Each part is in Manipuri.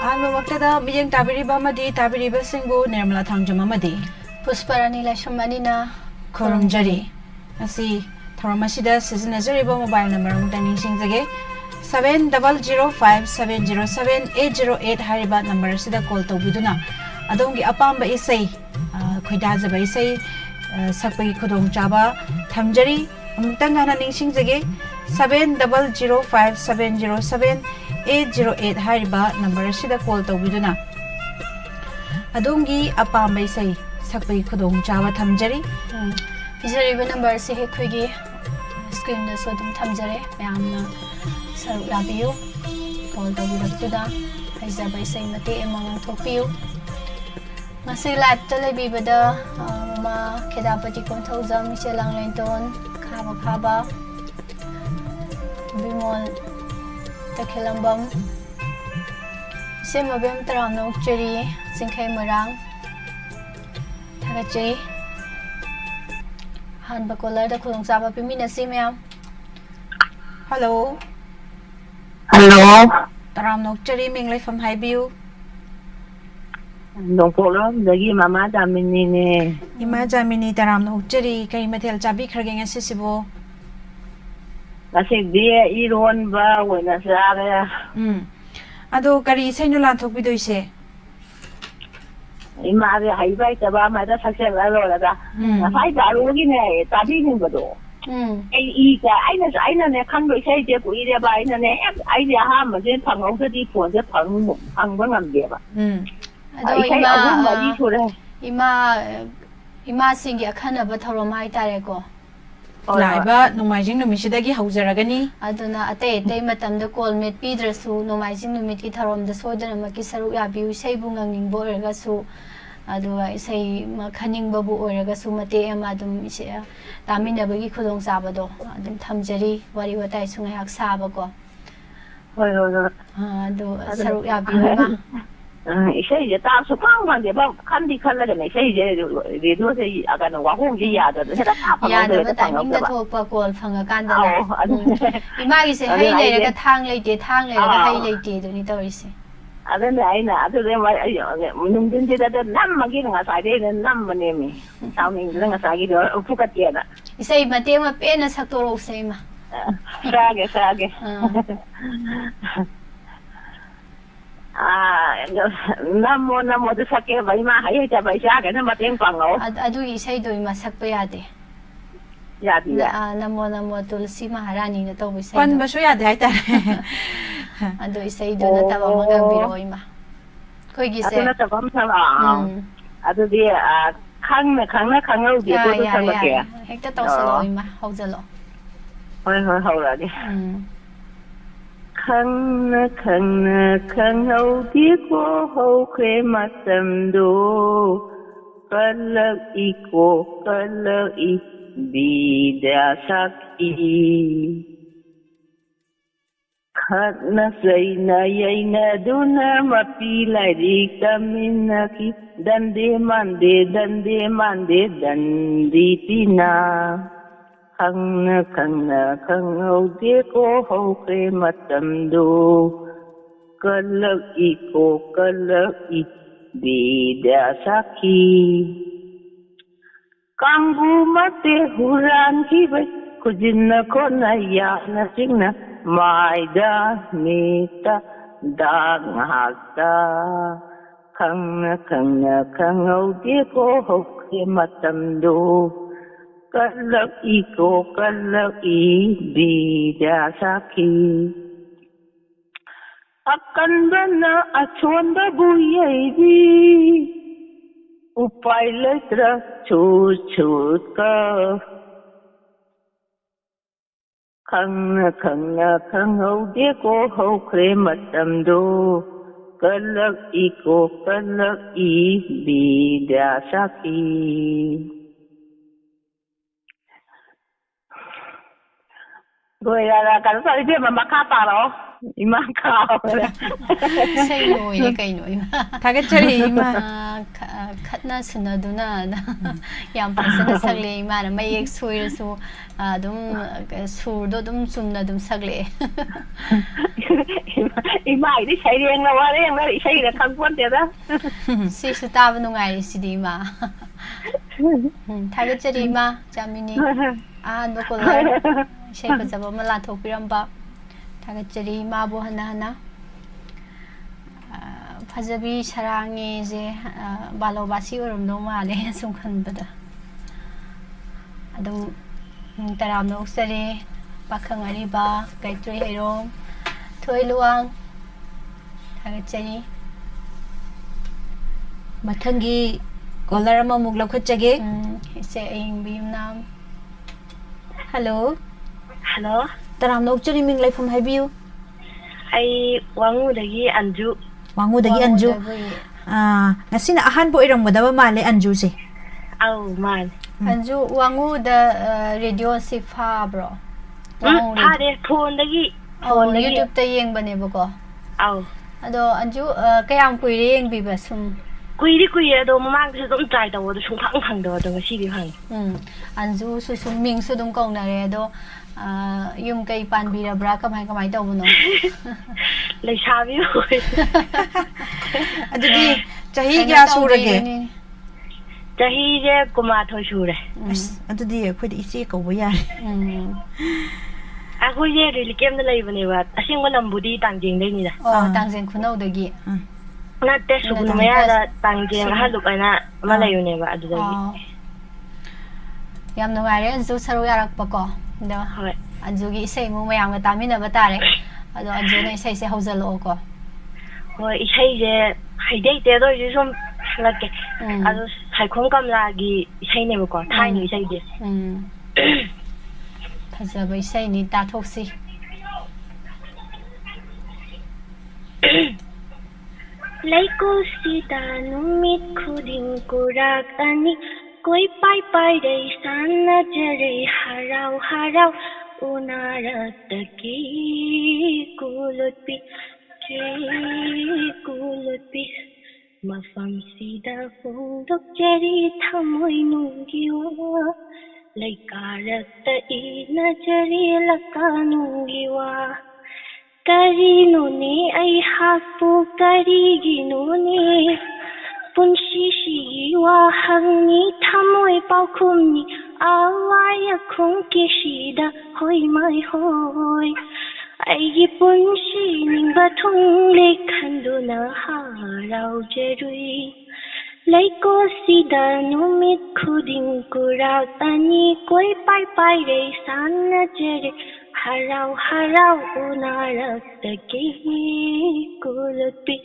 Maktada miyang tabiriba madi tabiriba singbu Nirmala Thangjama madi Pusparani Lashamanina Kurumjari Asi Tharamasida Sizinazariba mobile number Mutani Singzage 7005707808 Hariba number Sida call to Biduna Adongi Apamba Isay Kuidazaba Isay Sakpagi Kudong Chaba Thamjari Mutangana Singzage 7005707808 Hariba number Sida call to Biduna Adongi Apamba Isay Sakpagi Kudong Chaba Thamjari Izariba number se Hekuigi screen the Sodom Tamjare Yamna Saru Labiu call the Budaptuda Izaba Isay Mate among Topiu Masi live telebibada Ma Kedapati Kontoza Michelang Lenton Kaba Kaba Bimol Takilambam Simabim Taramno Chiri Sinkai Marang Tagachi Han Bakola the Kulong Saba Pimina Simia Hello Hello Taram Nokchari Mingley from Highview Don't follow the Mama Damini Imajamini Taram Nokchari Karimatel Chabi Kragang Sisibo I said, dear, eat one bar when I said, Ado Kari Sainula took with say in my high right about my success. I fight a looking at it, I didn't go. I know the country say that we either buy the name, I have a dead tongue of the deep for the tongue, hung giver. Ima Singi a kind of a Toromai Tarego. Laiba, no Majin no Mishidagi Hauseragani. Aduna Ate, they met them the call made Pedras who no Majin no Mititarom, the Sodan and Makisaru Abu, Sabung and Borgasu. Otherwise, say Makaning Babu or Gasumate and Madam Misha, Damina Bagi Kudong Sabado, and Tamjari, what you were Taisung Hak Sabago. Do Saru Abu. Say the dance of Pang, about candy color, and I say they do say, I got no one yard. Yeah, but I mean the top call from a candle. You might say, hey, the tongue lady, tongue lady, hey, lady, don't you say? I don't know, other than what I didn't say that number giving us I didn't number name me. Sounding as I get a Pukatiana. You say, Matema Pen as Hatoro same. Sage. Namo the Sake by my Hayata by Shag and Matin Pango. I do say to him a Sakpayade. Namo to see Maharani, the Toby say. One Bashoya data. I do say, do not have a Magabiroima. Quick, you say, not a bomb. Other dear, Kanga, yeah. Hector Tosaloima, hold the law. Already. Kang hậu tiếc cô hậu khê mặt tầm đô Cất lớp y cô cất lớp y Bì đà sắc y Khát na say na yay na đu na mà pi lại đi kamin na ki Dan de man de dan di tina Khang hậu tiếc cô hậu khê mặt tầm đô Cất lớp y cô cất lớp y Bì đà sắc y Kang bu mate huran ki bai Kujinna ko na ya na singna Maida mita da ngakta Khang hậu tiếc cô hậu khê mặt tầm đô Cất lớp y cô cất lớp y Bì đà sắc y Akan bana achuan da buyay di Upay letra chut ka Khang hậu tiếc cô hậu khê mặt tầm đô Cất lớp y cô cất lớp y Bì đà sắc y Rồi là cả sao đi mà cắt tao Ima cao. Say no, cây nổi. Tagachari ima. khadna sunaduna yam pasana sagle imana mayek suirasu adum surdo dum chumna dum sagle imai di sai reng la wa reng la sai da khang pon te da si su ta bu nungai sidi ma thaga chari ma jamini no kolar shei pajaba mala thokpiramba thaga chari ma bo hana Fajabi sarangi je balobasi urumdo male sum khanbada adum taram no sare pakhangari ba gaitri hero thoiluang thaga chari Mathangi caller ama muk lakhachage se aing bim nam hello hello taram nok chari ming laifam haibiu ai wangu dagi anju wangu dagi anju ngasina ahan bo iramgadaba male anju se au man anju wangu da radio si fa bro ha de phone dagi YouTube ta yeng bane bako au ado anju kayam kuire yeng bi basum kuiri ado mamang su dum try da wo sung phang da do si bi phang anju su sum ming su dum kong na re ado yung kay pan bira bra kamay taw no lai sabi hoi adudi chahi kya surage chahi je kuma thoi sure adudi khoi isi ko bo yare a khoi je ri kem da lai bane ba asing wa lambudi tangjing dai ni da tangjing khunau dagi na te su nu ya da tangjing ha lu kana ma lai ne ba adu dagi yam no ngare anju saru yarak pa ko da hoi anju gi isai mu mayam ga tamina ba tare ado anju ne isai se hojalo ko hoi isai je haidai te do ju sum lake ado sai khong kam la gi isai ne ba ko thai ni isai je phajaba isai ni ta thoksi laiko sita numit khuding kurak ani koi pai dai sana jare harau unarat ki kulutpi mafam sida fundok jari thamoi nungiwa laikarat ina jari lakanungiwa Karinuni ay hakpo kariginuni Punshi wahang ni tamoy paukum ni Awaya kung kishida hoy may hoy Ay punshi ning batong lekando na haraw jerui Laiko sida numit kuding kurak ani koy pai re sana jere harau unarak ki kulutpi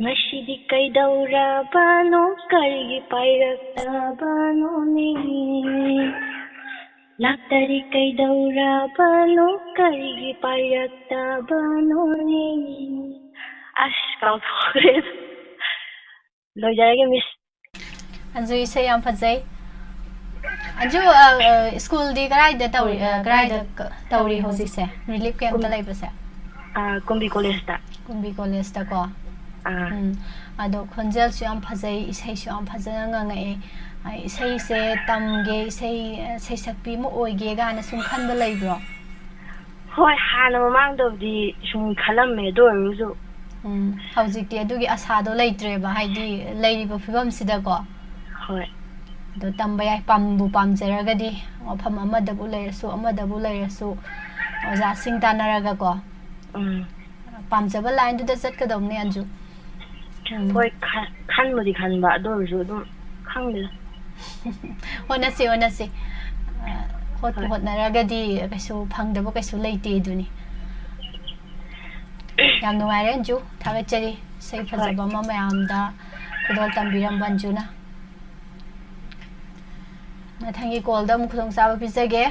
ngashidi kay daura bano karigi pairakta bano ni laktari kay daura bano karigi pairakta bano ni kau thore lo jayega miss anju isai yam phajai anju school di garai da tauri hosi se relief camp ta lai base kumbi college ta ko ado khonjal su yam phajai isai su yam phajana ngai isai se tamge isai sakpi mo oige ga na sum khan da lai bro hoi hana mamang do di sum khalam me do ruzu hawjikti adugi asa do laitre ba haidi lairi ba fibam sida ko hoi do tamba yai pambu pamjaraga di mafam amadabu lairasu oja sing tanaraga ko pamjaba line du da chatkadomni anju hoi khanmudi khanba do ruzu dum khangde honasi hotnaraga di kaisu phangdaba kaisu laite duni yam nuare anju thagachari sei phajaba ma mayamda kudol tambiram banjuna mathangi call da mukhong sawa pisage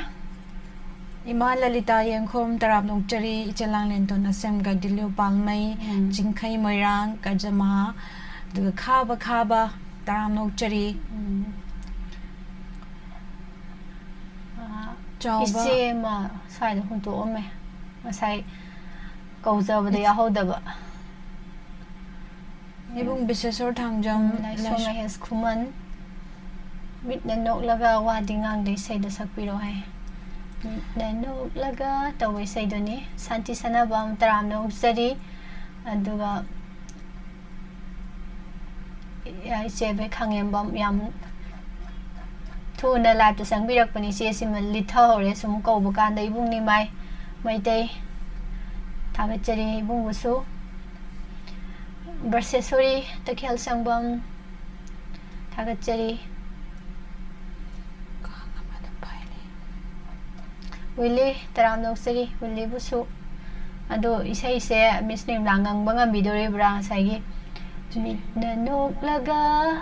Ima Lalita Yengkhom Tarap Nokchari Ichalang Lenton Asem Gadilu Palmai Jingkhai Moirang Kajama Duga Khaba Tarap Nokchari Ise ma sai da hunto ome masai kauzabada ya hodaba Ibung Bisesor Thangjam Laiswa Mahes Kuman mit na noklaga wadi ngangde isay da sakpiro hay mit na noklaga taway isay do ni Santi Sanabam taram na ugsari aduga isebe kangyambam yam thuna live to sangbirak pani se simal litha hore sum kaubu kanda ibung ni mai maitei thagachari ibung busu Barsesori takhel sangbam thagachari Willie taram noksari Willie busu ado isai se Miss Nim langang banga bidore brang sagi mit na noklaga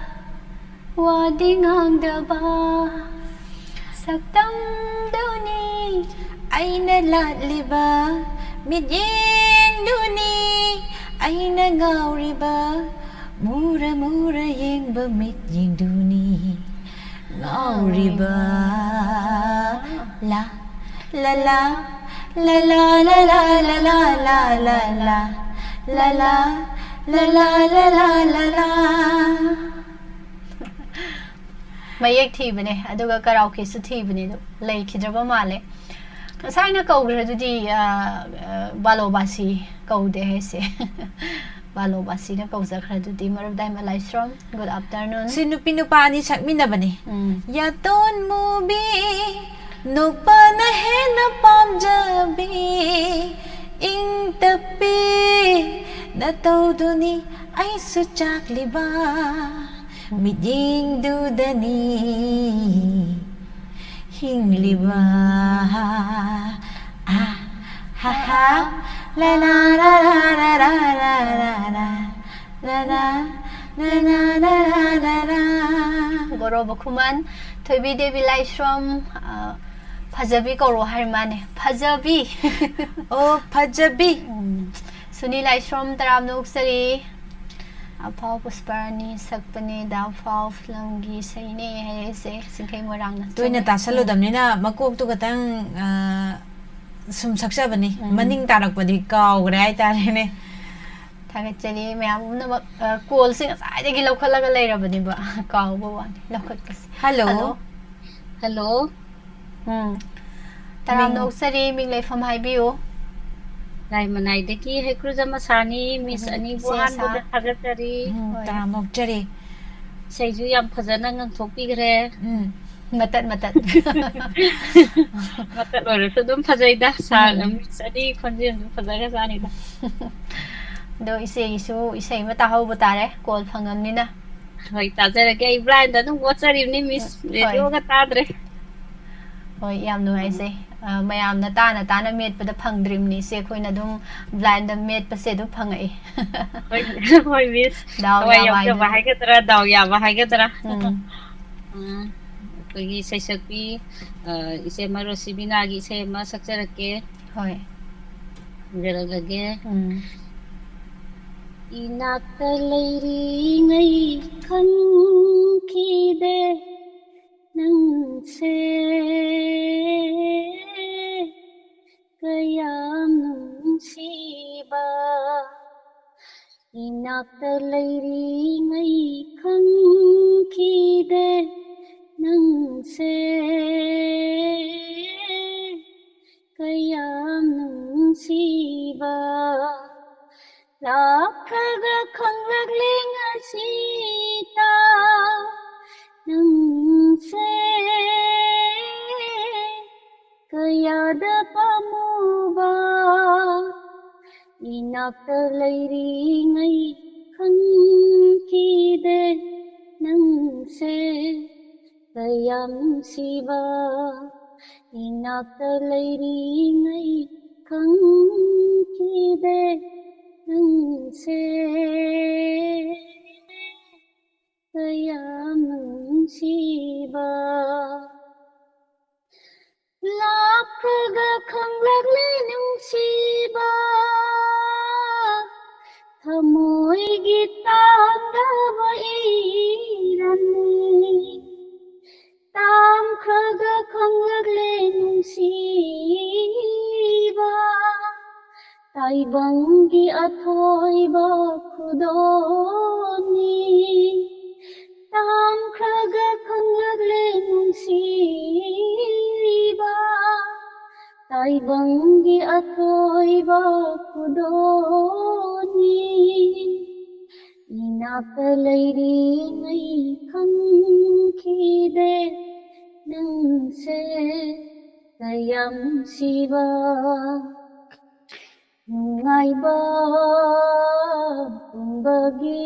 wadi ngangdaba saktam duni Aina latliba Midyen duni Aina ngauriba Mura mura yengba Midyen duni Ngauriba La La la La la la la la la la la la La la La la la la la la mayek thi bane aduga karaoke su thi bane do lei khidraba male saina kawgra dudi balobasi kawde hese balobasi na kawza khra dudi marab dai malai strom good afternoon Sinupinupa ni sakmina bane Yaton mubi Nukpa na hena pamjabi Ing tapi Natawduni ay suchakliba Miding dudani Hingliba Ah ha ha La la la la la la la la la La la La la la la la goro bakuman tobi devi lai strom Pajabi koro harmane Pajabi Oh Pajabi Suni lai strom taram nuksari Apau pusparani sakpane dafau flangi saine hese singkai morang na Tuina tasaludamnina makok tu katang sum saksabani maning tarakpadi kaugre ai tarene thagachari mayam na call sing asai gi lokhalaga leirabani ba kaw ba wani lokhat kas Hello Hello. taram nuksari ming lai fam hai biu Lai manai deki hekruza masani Miss Ani Buhan buda thagachari taramok jari seju yam phajana ngangthokpigre matat matat matat oresu dum phajaida sa Miss Ani khonjen dum phajaga sani da do isei mata hau butare call phangam ni na hoi tajare ke blind da dum watchari ni Miss radio ga tadre hoi yam nu ai se mayam na tana met pada phangdrim ni se khoina dum blind da met pa se du phangai hoi Miss daw hoi ya yam bai ba ga tara daw ya ba ga tara kogi saisakpi ise maro sibina gi se ma sakjarake hoi jaragage inakta leiri ngai khangkide nangse kayam nungsiba inakta leiri ngai khangkide nangse kayam nungsiba Lakhaga khanglagling asita nangse kayada pamuba inakta leiri ngai khangkide nangse kayam siba inakta leiri ngai khangkide nangse kayam siba lakhaga khanglagli nungsiba thamoi gitangdaba irani tam khaga khanglagli nungsiba Taibanggi athoiba khudoni Tam khraga khanglagle nungsiba Taibanggi athoiba khudoni Inakta lairi ngai khangkhide nungse kayam siba Nungaiba pumbagi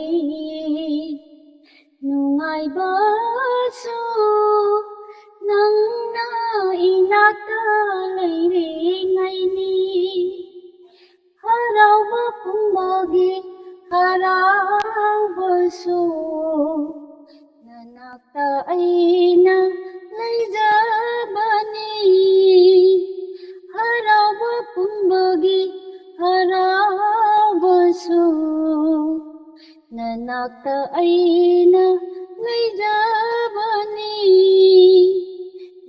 Nungaiba su Nangna inakta lairi ngaini Harauba pumbagi Harauba su Nanakta aina laijabani Harauba pumbagi Harauba su Nanakta aina laijabani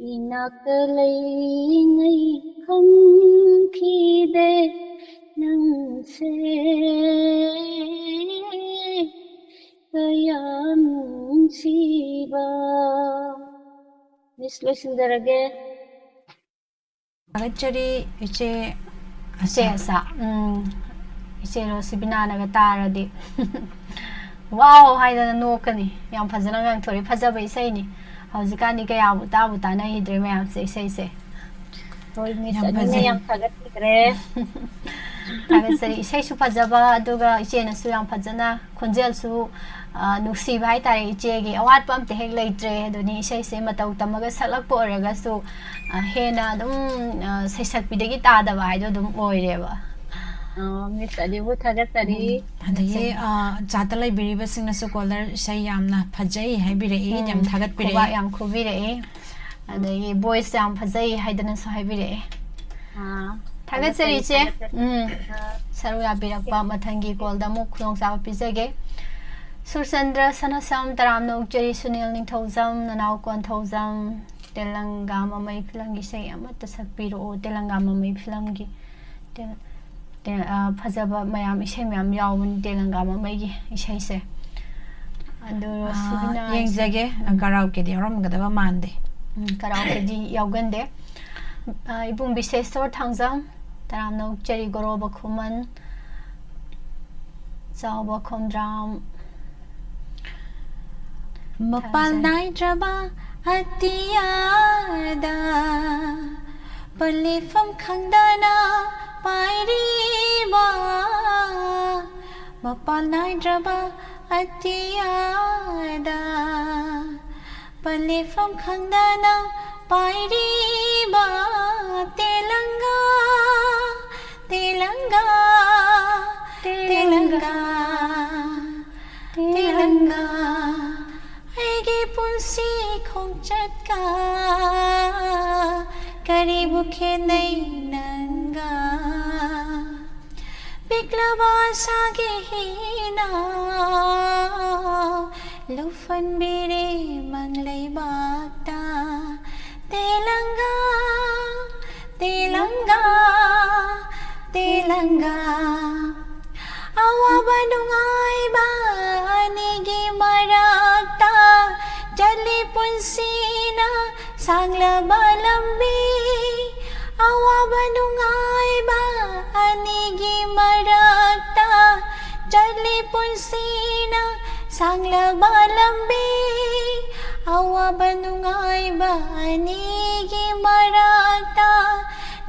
Inakta laingai khangkhide nangse kayam nungsiba Miss loisinjarage Agachari iche Ase asa Ise ro sibinanaga taradi Wow haidana nokani yam phajana ngang thori phajaba isai ni hawjikani kaya bu ta na hidre mayam se isai se Hoi miss ani yam thagat tikre Thagat sari isai su phajaba aduga iche na su yam phajana khonjel su nuksi bhai tare iche gi awat pam te hek leitre doni isai se matau tamaga salak po raga su hena dum saisak pidegi ta da bai do dum oireba Miss Adibu thagat tari adagi jatalai biriba singna su color sai yamna phajai haibire e jam thagat pire ba yam khubire e adagi boys yam phajai haidana su haibire thagat sari che saru ya birakpa mathangi kol da muk khong sa pizage Sursandra sanasam taramna ukjari sunil ningthozam nanau kon thozam telangama mai philangi sai amata sakpiro telangama mai philangi Fazaba mayam ishay mayam yawun telangama maigi ishay se Ando subina Yang zage karaoke di ram gadaba mande Karaoke di yawgande Ibung bisesor thangzam Taramna ukjari goroba khuman Zawba khomdram Mapal nai draba atiyada Palifam khangdana Pairiba Mapal nai draba atiyada Palifam khangdana Pairiba Telanga Telanga Telanga Telanga Aigi punsi khong chatka Karibu khenai nanga Biklaba sage hina Lufan bire manglai bakta Telanga Telanga Telanga Awa banungai ba anigi marakta Jali punsina sangla balambi Awa banungai ba anigi marakta Jali punsina sangla balambi Awa banungai ba anigi marakta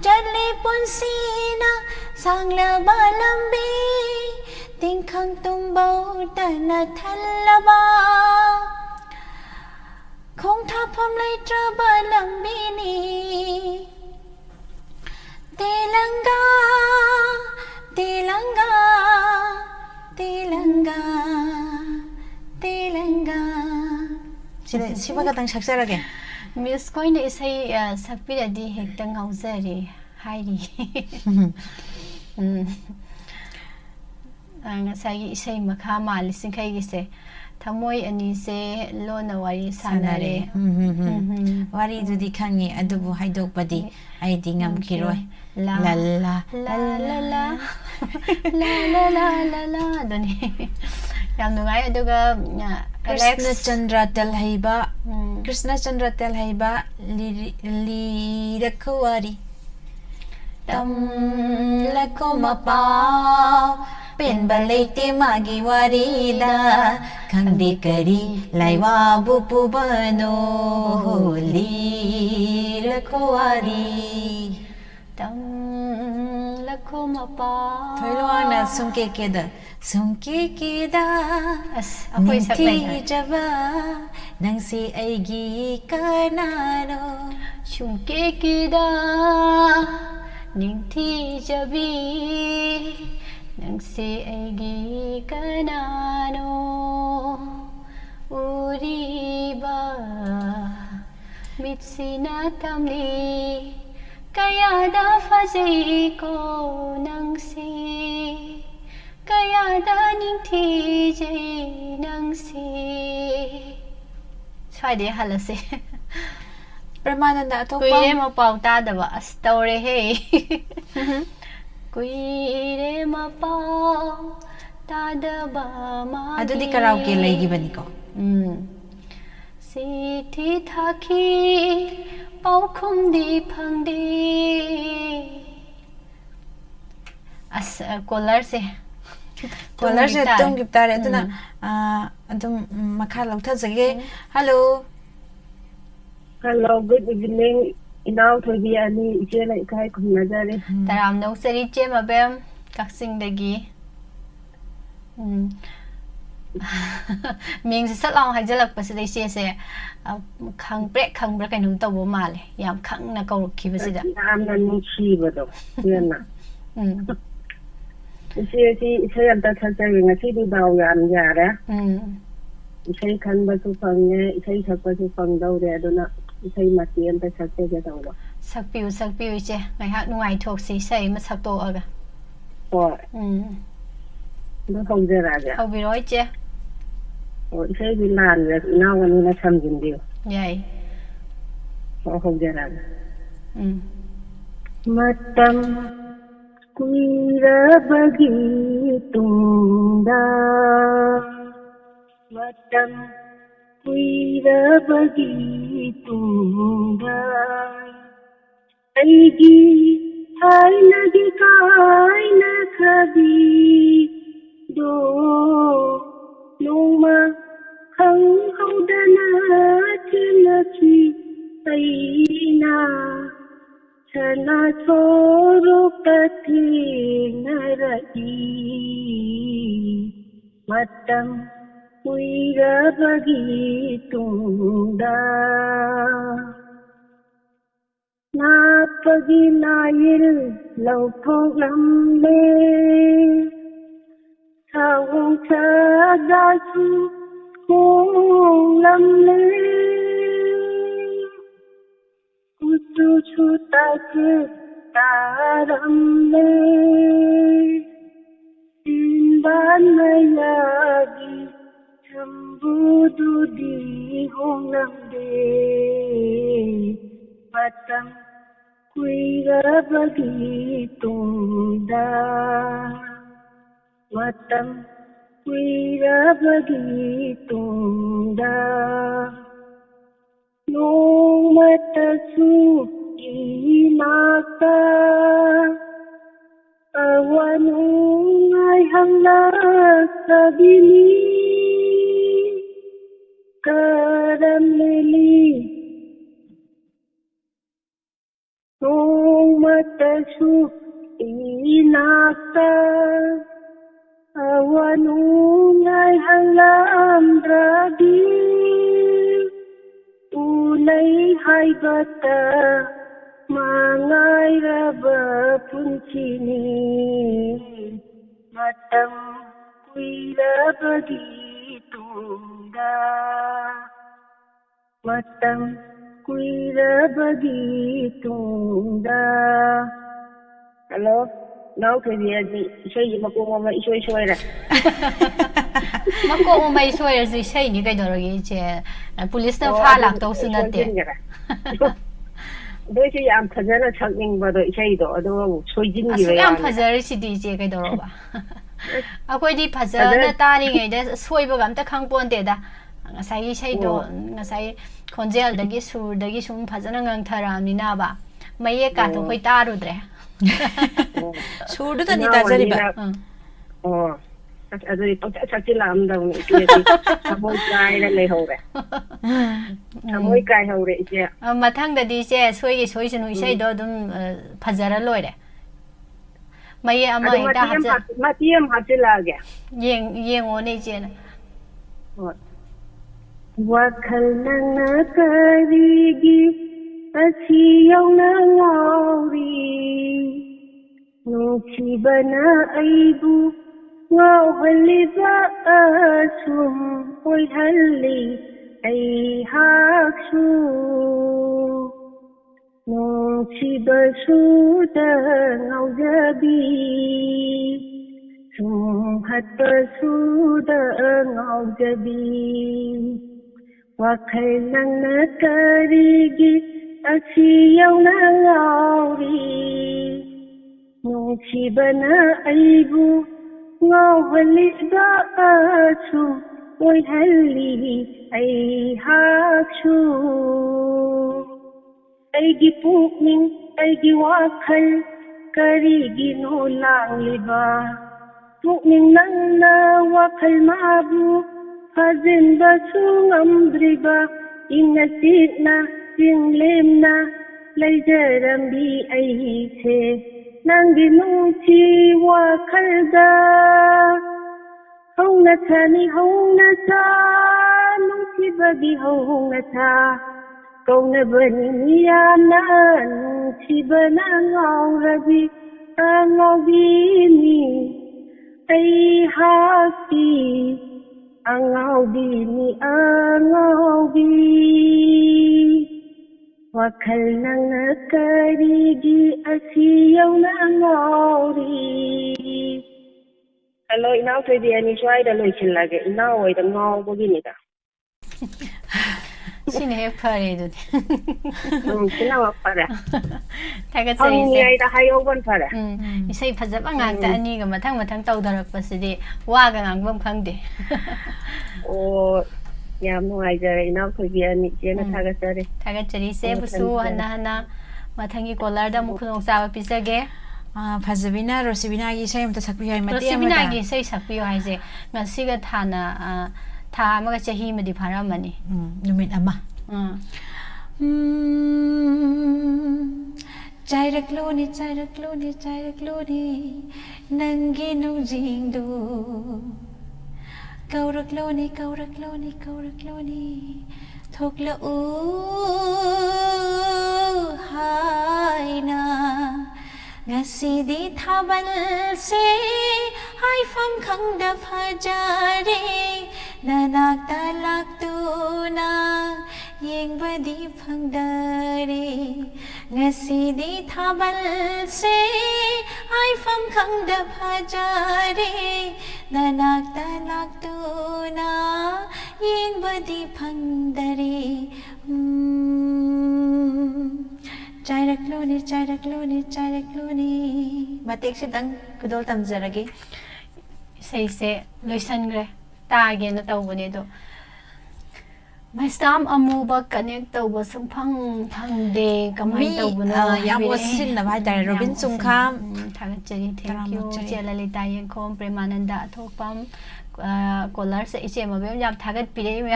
Jali punsina sangla balambi Tingkhang tumbau tana thallaba Khong thapam lai traba lambini Telanga Telanga Telanga Telanga Siapa katang saksarage Miss koina isai sakpiradi hekta ngauzari hairi Ngasagi isay makha malising kay gise Thamoy ani se lona wari sanare Wari dudi khangi adubu haidok padi ay di ngam kiroi La la la la la La la la la la doni. Yam nungai aduga Alex Krishna Chandra Telhaiba Mm. Krishna Chandra Telhaiba Lyrical wari Tam lako mapao Pen balete magi warida Khangde kari laiwa bupu bano Lyrical wari Tam lakho mapa. Thoiluana sumke keda As ako'y saklay na. Java nang si aigi kanano Sumke kida ningti jabi nang si aigi kanano uriba mitsina tamli kaya da fazay ko nang si kaya da ningti jay nang si Swadi halase Pramananda Kuire atopang mapau tadaba as taure he Kuire mapau tadaba ma Ado di karaoke lagi ba niko? Siti thaki pau khum di phang di As collar se Caller se tum giptare aduna adum makha lauthajage hello Hello, good evening. Inaw thobi ani iche la ikai khunajare. Taram no seri che mabem kaksing dagi Ming se salang hajalak pasidai se se khang bre kai num tawo male yam khang na kau ki basida Amna nuksibado. Yana. Iche anta thajare ngasi du daw yan yare. Iche khanba su phangne, iche thakpa su phangdawre aduna iche mati anta sakte dawlo. sakpiu che ngai hak nungai thok si sai ma sak to aga Ho, du hongjara. au bi roi che O iche bilan le inaw ani na samjin dio. yai Ho hongjara. Matam kuirabagi tunda matam kuirabagi tunda aigi hainagi kaina khabi do noma khang haudana chinaki aina Chana choro kathi narai matam kuirabagi tunda napagi nail lauthoglamle thawong chadasu konglamle Kutu chutaku taramle Timban mayagi Chambudu di hongamde Matam kuirabagi tunda Matam kuirabagi tunda Nung matasu inaka awanung ay hanglas sabili karamlili Nung matasu inaka awanung ay hanglam drabi Ulay haibata mangairaba puncini matam kuirabagi tunda matam kuirabagi tunda Hello, now can you say you mako mama isoy ra Mako mai soya zi sai ni kai doragi che police na pha lak to sunate 너희들 양 파자나 착닝받아 이제도 어도 소진이 아수 양 파자르시디 이제 그대로봐 아고이디 파자나 따링에데 소이버가 암따 강본데다 ngасai isaido ngasai konjel dagi sur dagi sum phajana ngang tharamina ba mai ka to khoi tarudre sur da ni ta jari ba adoi chakchi lam da ni ke samoi kai la lei hore samoi kai hore ije mathang da di je soi gi soi sunu isaido dum phajara loire mai ama ida haja matiem hajila ge yeng o nei je na Wakal nang karigi asiyaw na ngauri nung sibana aibu ngaw haliba asum oy hali ay haksu nung sibasuda ngaw gabi sum hatta suda ngaw gabi Wakay nang nakarigi asiyaw na ngauri nung siba na aibu ngaw haliba asu oy hali ay haksu ay gipukning ay giwakal karigi no lang liba pukning nang nawakal mabu Hazin basung amdriba inasitna singlemna laijarambi aise nanginuchi wakalda hongna chani hongna cha nuchi bagi hongna cha kauna bani niyana nuchi bana ngaurabi angawini ay haki Angaubi ni angaubi Wakal nang nakarigi asiyaw na ngauri Hello, inaw to'y di ani siya ay daloy silage. Inaw ay dangaw begini ka. Sine pare dun Sinawa para Tagat Ang sa ay tahayoban para isay phajaba ngakta ani ga mathang mathang tawdarak pasidi waga ngangbam khangde O yam nuaijare inaw to'y di ani jena tagat chari se busu hana hana mathangi kolar da mukhunong sawa pisage Phajabina Rosibina gi sai amta sakpi hai mate Rosibina gi sai sakpi hai je ngasiga thana tha amaga chahi madi pharamani numit ama Chairaklo ni nangi nungjingdu Kauraklo ni thokla u haina Ngasidi thabal se haifam khangda phajare nanakta laktuna yengbadi phangdare ngasidi thabal se haifam khangda phajare nanakta laktuna yengbadi phangdare Chairaklo ni Matik sidang kudol tamjaragi sai se loisan tage na tawbani do mai stam amuba connect tawba sumphang phangde kamai tawbuna ya wasin na bai dai Robin Sungkham thagat chari thank you chelalita yenkhom premananda thokpam kolar se iche mabem jam thagat pire me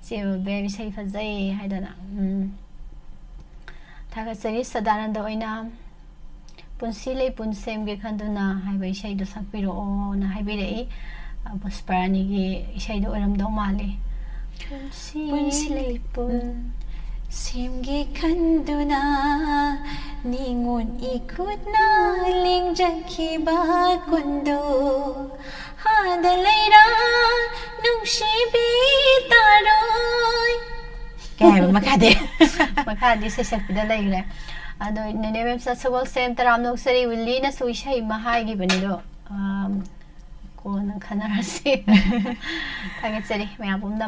iche mabem sai fazai haidana Thagat chari sadananda oina punsi lei punsem ge khanduna haibai sai do sakpiro o na haibirei Pusparani gi isai do oram do mali punsi lei pun sem ge khanduna ningon ikut na lingjakhi ba kundo hada leira nungsibi taroi Kaya makade se sakpida leire ado nenevem sa sawal sem taram nok sari willi na suisai mahai gi banido ko nang khanarasi tagat sari may apum na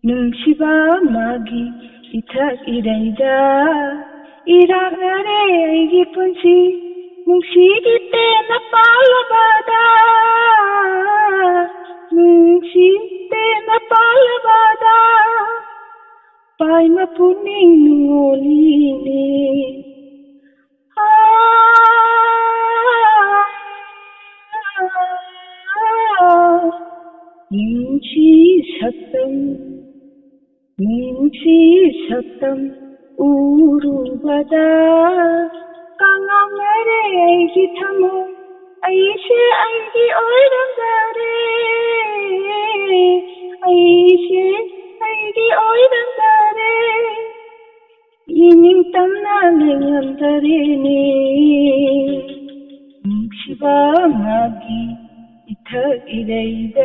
ꯅꯨꯡꯁꯤꯕ ꯃꯥꯒꯤ ꯏꯊꯛ ꯏꯔꯩꯗ ꯏꯔꯥꯛꯅꯔꯦ ꯑꯩꯒꯤ ꯄꯨꯟꯁꯤ ꯅꯨꯡꯁꯤꯒꯤ ꯇꯦꯟꯅ ꯄꯥꯜꯂꯕꯗ ꯅꯨꯡꯁꯤ ꯇꯦꯟꯅ ꯄꯥꯜꯂꯕꯗ ꯄꯥꯏꯃ ꯄꯨꯛꯅꯤꯡ ꯅꯨꯡꯉꯣꯜꯂꯤꯅꯦ ꯅꯨꯡꯁꯤ ꯁꯛꯇꯝ ꯎꯔꯨꯕꯗ ꯀꯉꯥꯎꯅꯔꯦ ꯑꯩꯒꯤ ꯊꯃꯣꯏ ꯑꯩꯁꯦ ꯑꯩꯒꯤ ꯑꯣꯏꯔꯝꯗꯔꯦ ꯑꯩꯁꯦ ꯑꯩꯒꯤ ꯑꯣꯏꯔꯝꯗꯔꯦ 이닝땀나 내년달이니 뭉치바 마기 이탁이래이다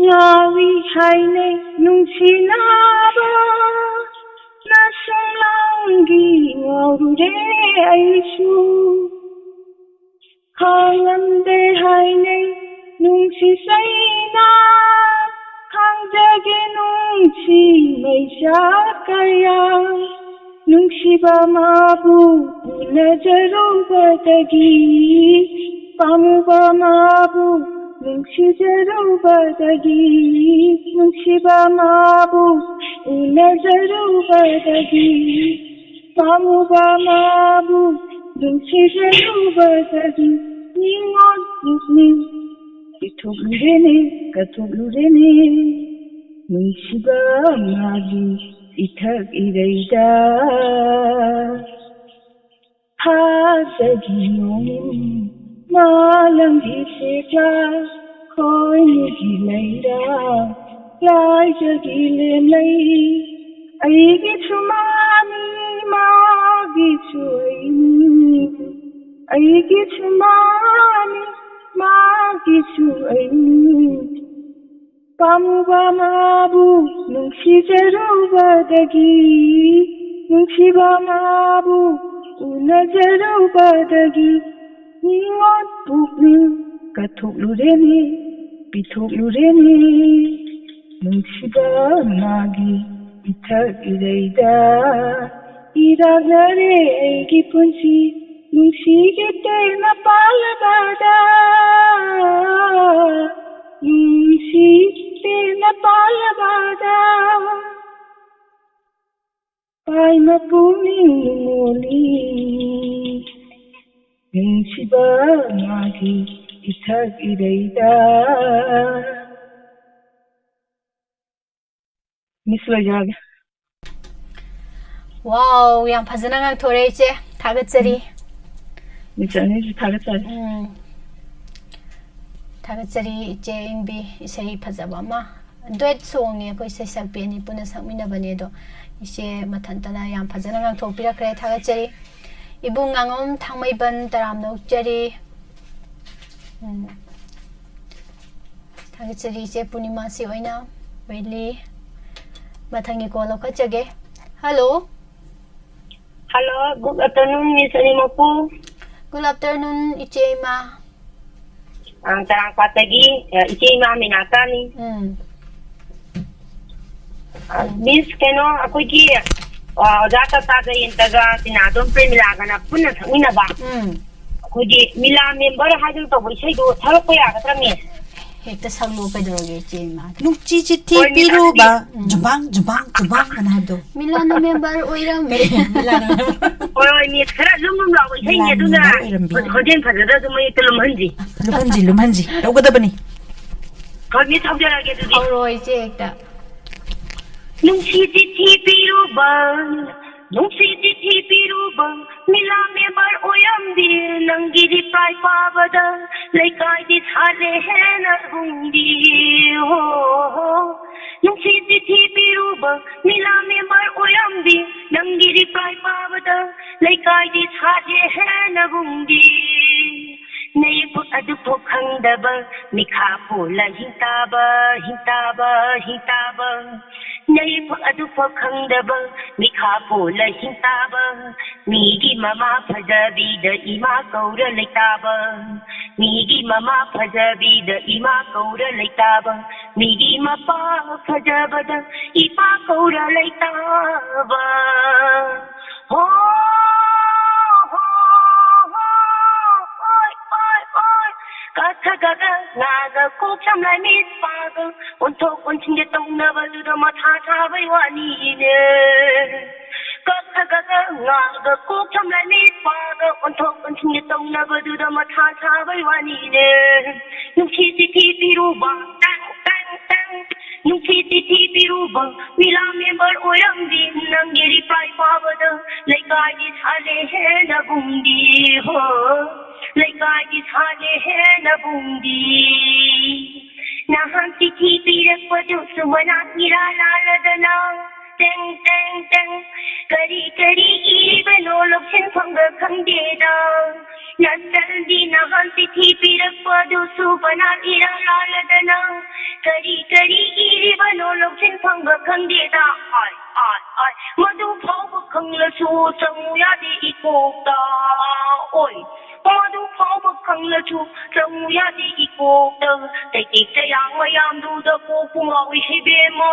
야위 하이네 뭉치나봐 나송랑기 어루래 아이슈 강한데 하이네 뭉치사이나 강적이 뭉치 매샤까야 뭉치바마부 우나저루바다기 파무바마부 뭉치저루바다기 뭉치바마부 우나저루바다기 파무바마부 뭉치저루바다기 닝온 가톡루레네 뭉치바 마기 이탁이래이다 하자기 노인 말랑기세가 거이기래이다 라이자기래레이 아이기 추마니 마기 추이니 아이기 추마니 마기수 아이니 파무바마부 뭉치저루바다기 뭉치바마부 우나저루바다기 닝온 북루 가톡루레니 비톡루레니 뭉치바마기 이탁이래이다 이라그레 애기 푼시 뭉치기 때나 빨라가다 뭉치 때나 빨라가다 파이마 푸밍몰리 뭉치바 마기 이탁이래이다 미스 라이자게 와우, 양 파즈나강 토레이제 다그짜리. 미스아니지 다그짜리. 다그짜리 이제 인비 이세 파자바마. duet song ko isa sakpi ani puna sakmina bane do ise mathantana yam phajana ngang thopira kre thaga chari ibung ngangom thangmai ban taram no chari thaga chari se punima si oina weli mathangi ko lo ka chage hello good afternoon Miss Animapu. Good afternoon Ichema. Ang tarang patagi Ichema minatani. Miss keno ako'y data taga intaga tinadong premilaga na puna thangina ba. Ako'y mila member hadong to boy say do thalo ko ya katra miss. Hekta sanglo pa droge Ichema. Nung chichiti piru ba jubang anado. Mila na member oiram Oy miss kara lumum la boy say niya duna. Hojen phajada dumay lumhanji. Tawgada bani. Kag miss hawjarage dudi. Auroi che ekta. Nungsi mila member oyamdi nangiri prai pabada laikai di thare hena gundi ho nungsi mila member oyamdi nangiri prai pabada laikai di thare hena gundi ꯅꯌꯦꯛꯄꯛ ꯑꯗꯨꯐꯥꯎ ꯈꯪꯗꯕ ꯃꯤꯈꯥ ꯄꯣꯜꯂ ꯍꯤꯡꯇꯥꯕ ꯍꯤꯡꯇꯥꯕ ꯍꯤꯡꯇꯥꯕ ꯅꯌꯦꯛꯄꯛ ꯑꯗꯨꯐꯥꯎ ꯈꯪꯗꯕ ꯃꯤꯈꯥ ꯄꯣꯜꯂ ꯍꯤꯡꯇꯥꯕ ꯃꯤꯒꯤ ꯃꯃꯥ ꯐꯖꯕꯤꯗ ꯏꯃꯥ ꯀꯧꯔ ꯂꯩꯇꯥꯕ ꯃꯤꯒꯤ ꯃꯃꯥ ꯐꯖꯕꯤꯗ ꯏꯃꯥ ꯀꯧꯔ ꯂꯩꯇꯥꯕ ꯃꯤꯒꯤ ꯃꯄꯥ ꯐꯖꯕꯗ ꯏꯄꯥ ꯀꯧꯔ ꯂꯩꯇꯥꯕ ꯍꯣ ꯍꯣ ꯍꯣ ꯍꯣꯏ ꯍꯣꯏ ꯍꯣꯏ ꯀꯊꯒꯒ ꯉꯥꯒ ꯀꯣꯛ ꯁꯝ ꯂꯥꯏ ꯃꯤꯠ ꯄꯥꯒ ꯑꯣꯟꯊꯣꯛ ꯑꯣꯟꯁꯤꯟꯒ ꯇꯧꯅꯕꯗꯨꯗ ꯃꯊꯥ ꯁꯥꯕꯩ ꯋꯥꯅꯤꯅꯦ ꯀꯊꯒꯒ ꯉꯥꯒ ꯀꯣꯛ ꯁꯝ ꯂꯥꯏ ꯃꯤꯠ ꯄꯥꯒ ꯑꯣꯟꯊꯣꯛ ꯑꯣꯟꯁꯤꯟꯒ ꯇꯧꯅꯕꯗꯨꯗ ꯃꯊꯥ ꯁꯥꯕꯩ ꯋꯥꯅꯤꯅꯦ ꯅꯨꯡꯁꯤ ꯆꯤꯊꯤ ꯄꯤꯔꯨꯕ ꯇꯪ ꯇꯪ ꯇꯪ ꯅꯨꯡꯁꯤ ꯆꯤꯊꯤ ꯄꯤꯔꯨꯕ ꯃꯤꯂꯥ ꯃꯦꯝꯕꯔ ꯑꯣꯏꯔꯝꯗꯤ ꯅꯪꯒꯤ ꯔꯤꯄ꯭ꯂꯥꯏ ꯄꯥꯕꯗ ꯂꯩꯀꯥꯏꯒꯤ ꯁꯥꯂꯦ ꯍꯦꯟꯅ ꯕꯨꯡꯗꯤ ꯍꯣ ꯂꯩꯀꯥꯏꯒꯤ ꯁꯥꯂꯦ ꯍꯦꯟꯅ ꯕꯨꯡꯗꯤ ꯅꯍꯥꯟ ꯆꯤꯊꯤ ꯄꯤꯔꯛꯄꯗꯨꯁꯨ ꯃꯅꯥꯛ ꯏꯔꯥ ꯂꯥꯜꯂꯗꯅ ꯇꯦꯡ ꯇꯦꯡ ꯇꯦꯡ ꯀꯔꯤ ꯀꯔꯤ ꯏꯕꯅꯣ ꯂꯧꯁꯤꯟꯐꯝꯒ ꯈꯪꯗꯦꯗ ꯅꯆꯜꯗꯤ ꯅꯍꯥꯟ ꯆꯤꯊꯤ ꯄꯤꯔꯛꯄꯗꯨꯁꯨ ꯕꯅꯥꯠ ꯏꯔꯥ ꯂꯥꯜꯂꯗꯅ ꯀꯔꯤ ꯀꯔꯤ ꯏꯔꯤꯕꯅꯣ ꯂꯧꯁꯤꯟꯐꯝꯒ ꯈꯪꯗꯦꯗ ꯑꯥꯏ ꯑꯥꯏ ꯑꯥꯏ ꯃꯗꯨ ꯐꯥꯎꯕ ꯈꯪꯂꯁꯨ ꯆꯪꯉꯨ ꯌꯥꯗꯦ ꯏꯀꯣꯛꯇ ꯑꯣꯏ ꯃꯗꯨ ꯐꯥꯎꯕ ꯈꯪꯂꯁꯨ ꯆꯪꯉꯨ ꯌꯥꯗꯦ ꯏꯀꯣꯛꯇ ꯇꯩꯇꯦꯛ ꯆꯌꯥꯡ ꯃꯌꯥꯝꯗꯨꯗ ꯀꯣꯛꯄꯨ ꯉꯥꯎꯏ ꯍꯩꯕꯦꯝꯃ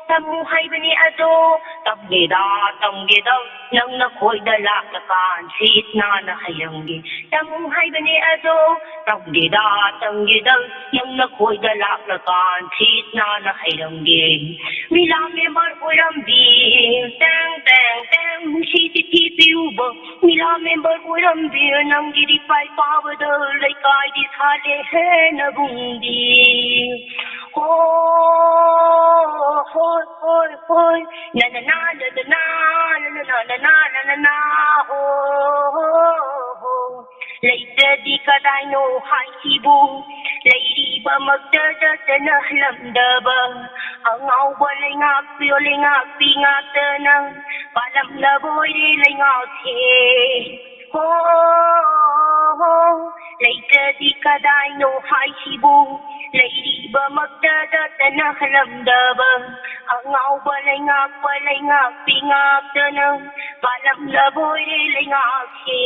ꯇꯝꯃꯨ ꯍꯥꯏꯕꯅꯤ ꯑꯗꯣ ꯇꯝꯒꯦꯗ ꯇꯝꯒꯦꯗ ꯅꯪꯅ ꯈꯣꯏꯗ ꯂꯥꯛꯂꯀꯥꯟ ꯁꯤꯠ ꯅꯥꯟꯅ ꯍꯩꯔꯝꯒꯦ ꯇꯝꯃꯨ ꯍꯥꯏꯕꯅꯤ ꯑꯗꯣ ꯇꯝꯒꯦꯗ ꯇꯝꯒꯦꯗ ꯅꯪꯅ ꯈꯣꯏꯗ ꯂꯥꯛꯂꯀꯥꯟ ꯁꯤꯠ ꯅꯥꯟꯅ ꯍꯩꯔꯝꯒꯦ ꯃꯤꯂꯥ ꯃꯦꯝꯕꯔ ꯑꯣꯏꯔꯝꯕꯤ ꯇꯦꯡ ꯇꯦꯡ ꯇꯦꯡ ꯅꯨꯡꯁꯤ ꯆꯤꯊꯤ ꯄꯤꯔꯨꯕ ꯃꯤꯂꯥ ꯃꯦꯝꯕꯔ ꯑꯣꯏꯔꯝꯕꯤ ꯅꯪꯒꯤ ꯔꯤꯄ꯭ꯂꯥꯏ ꯄꯥꯕꯗ ꯂꯩꯀꯥꯏꯗꯤ ꯁꯥꯂꯦ ꯍꯦꯟꯅ ꯕꯨꯡꯗꯤ ꯍꯣ ꯍꯣꯏ ꯍꯣꯏ ꯍꯣꯏ ꯅꯅꯅꯥ ꯅꯅꯅꯥ ꯅꯅꯅꯥ ꯅꯅꯅꯥ ꯍꯣ ꯍꯣ ꯂꯩꯇ꯭ꯔꯗꯤ ꯀꯗꯥꯏꯅꯣ ꯍꯥꯏꯁꯤꯕꯨ ꯂꯩꯔꯤꯕꯃꯛꯇꯗ ꯆꯠꯅꯍꯜꯂꯝꯗꯕ ꯑꯉꯥꯎꯕ ꯂꯩꯉꯥꯛꯄꯤꯌꯣ ꯂꯩꯉꯥꯛꯄꯤ ꯉꯥꯛꯇꯅ ꯄꯥꯜꯂꯝꯂꯕ ꯑꯣꯏꯔꯦ ꯂꯩꯉꯥꯛꯁꯦ ꯍꯣ ꯍꯣ ꯂꯩꯇ꯭ꯔꯗꯤ ꯀꯗꯥꯏꯅꯣ ꯍꯥꯏꯁꯤꯕꯨ ꯂꯩꯔꯤꯕꯃꯛꯇꯗ ꯆꯠꯅꯍꯜꯂꯝꯗꯕ ꯑꯉꯥꯎꯕ ꯂꯩꯉꯥꯛꯄ ꯂꯩꯉꯥꯛꯄꯤ ꯉꯥꯛꯇꯅ ꯄꯥꯜꯂꯝꯂꯕ ꯑꯣꯏꯔꯦ ꯂꯩꯉꯥꯛꯁꯦ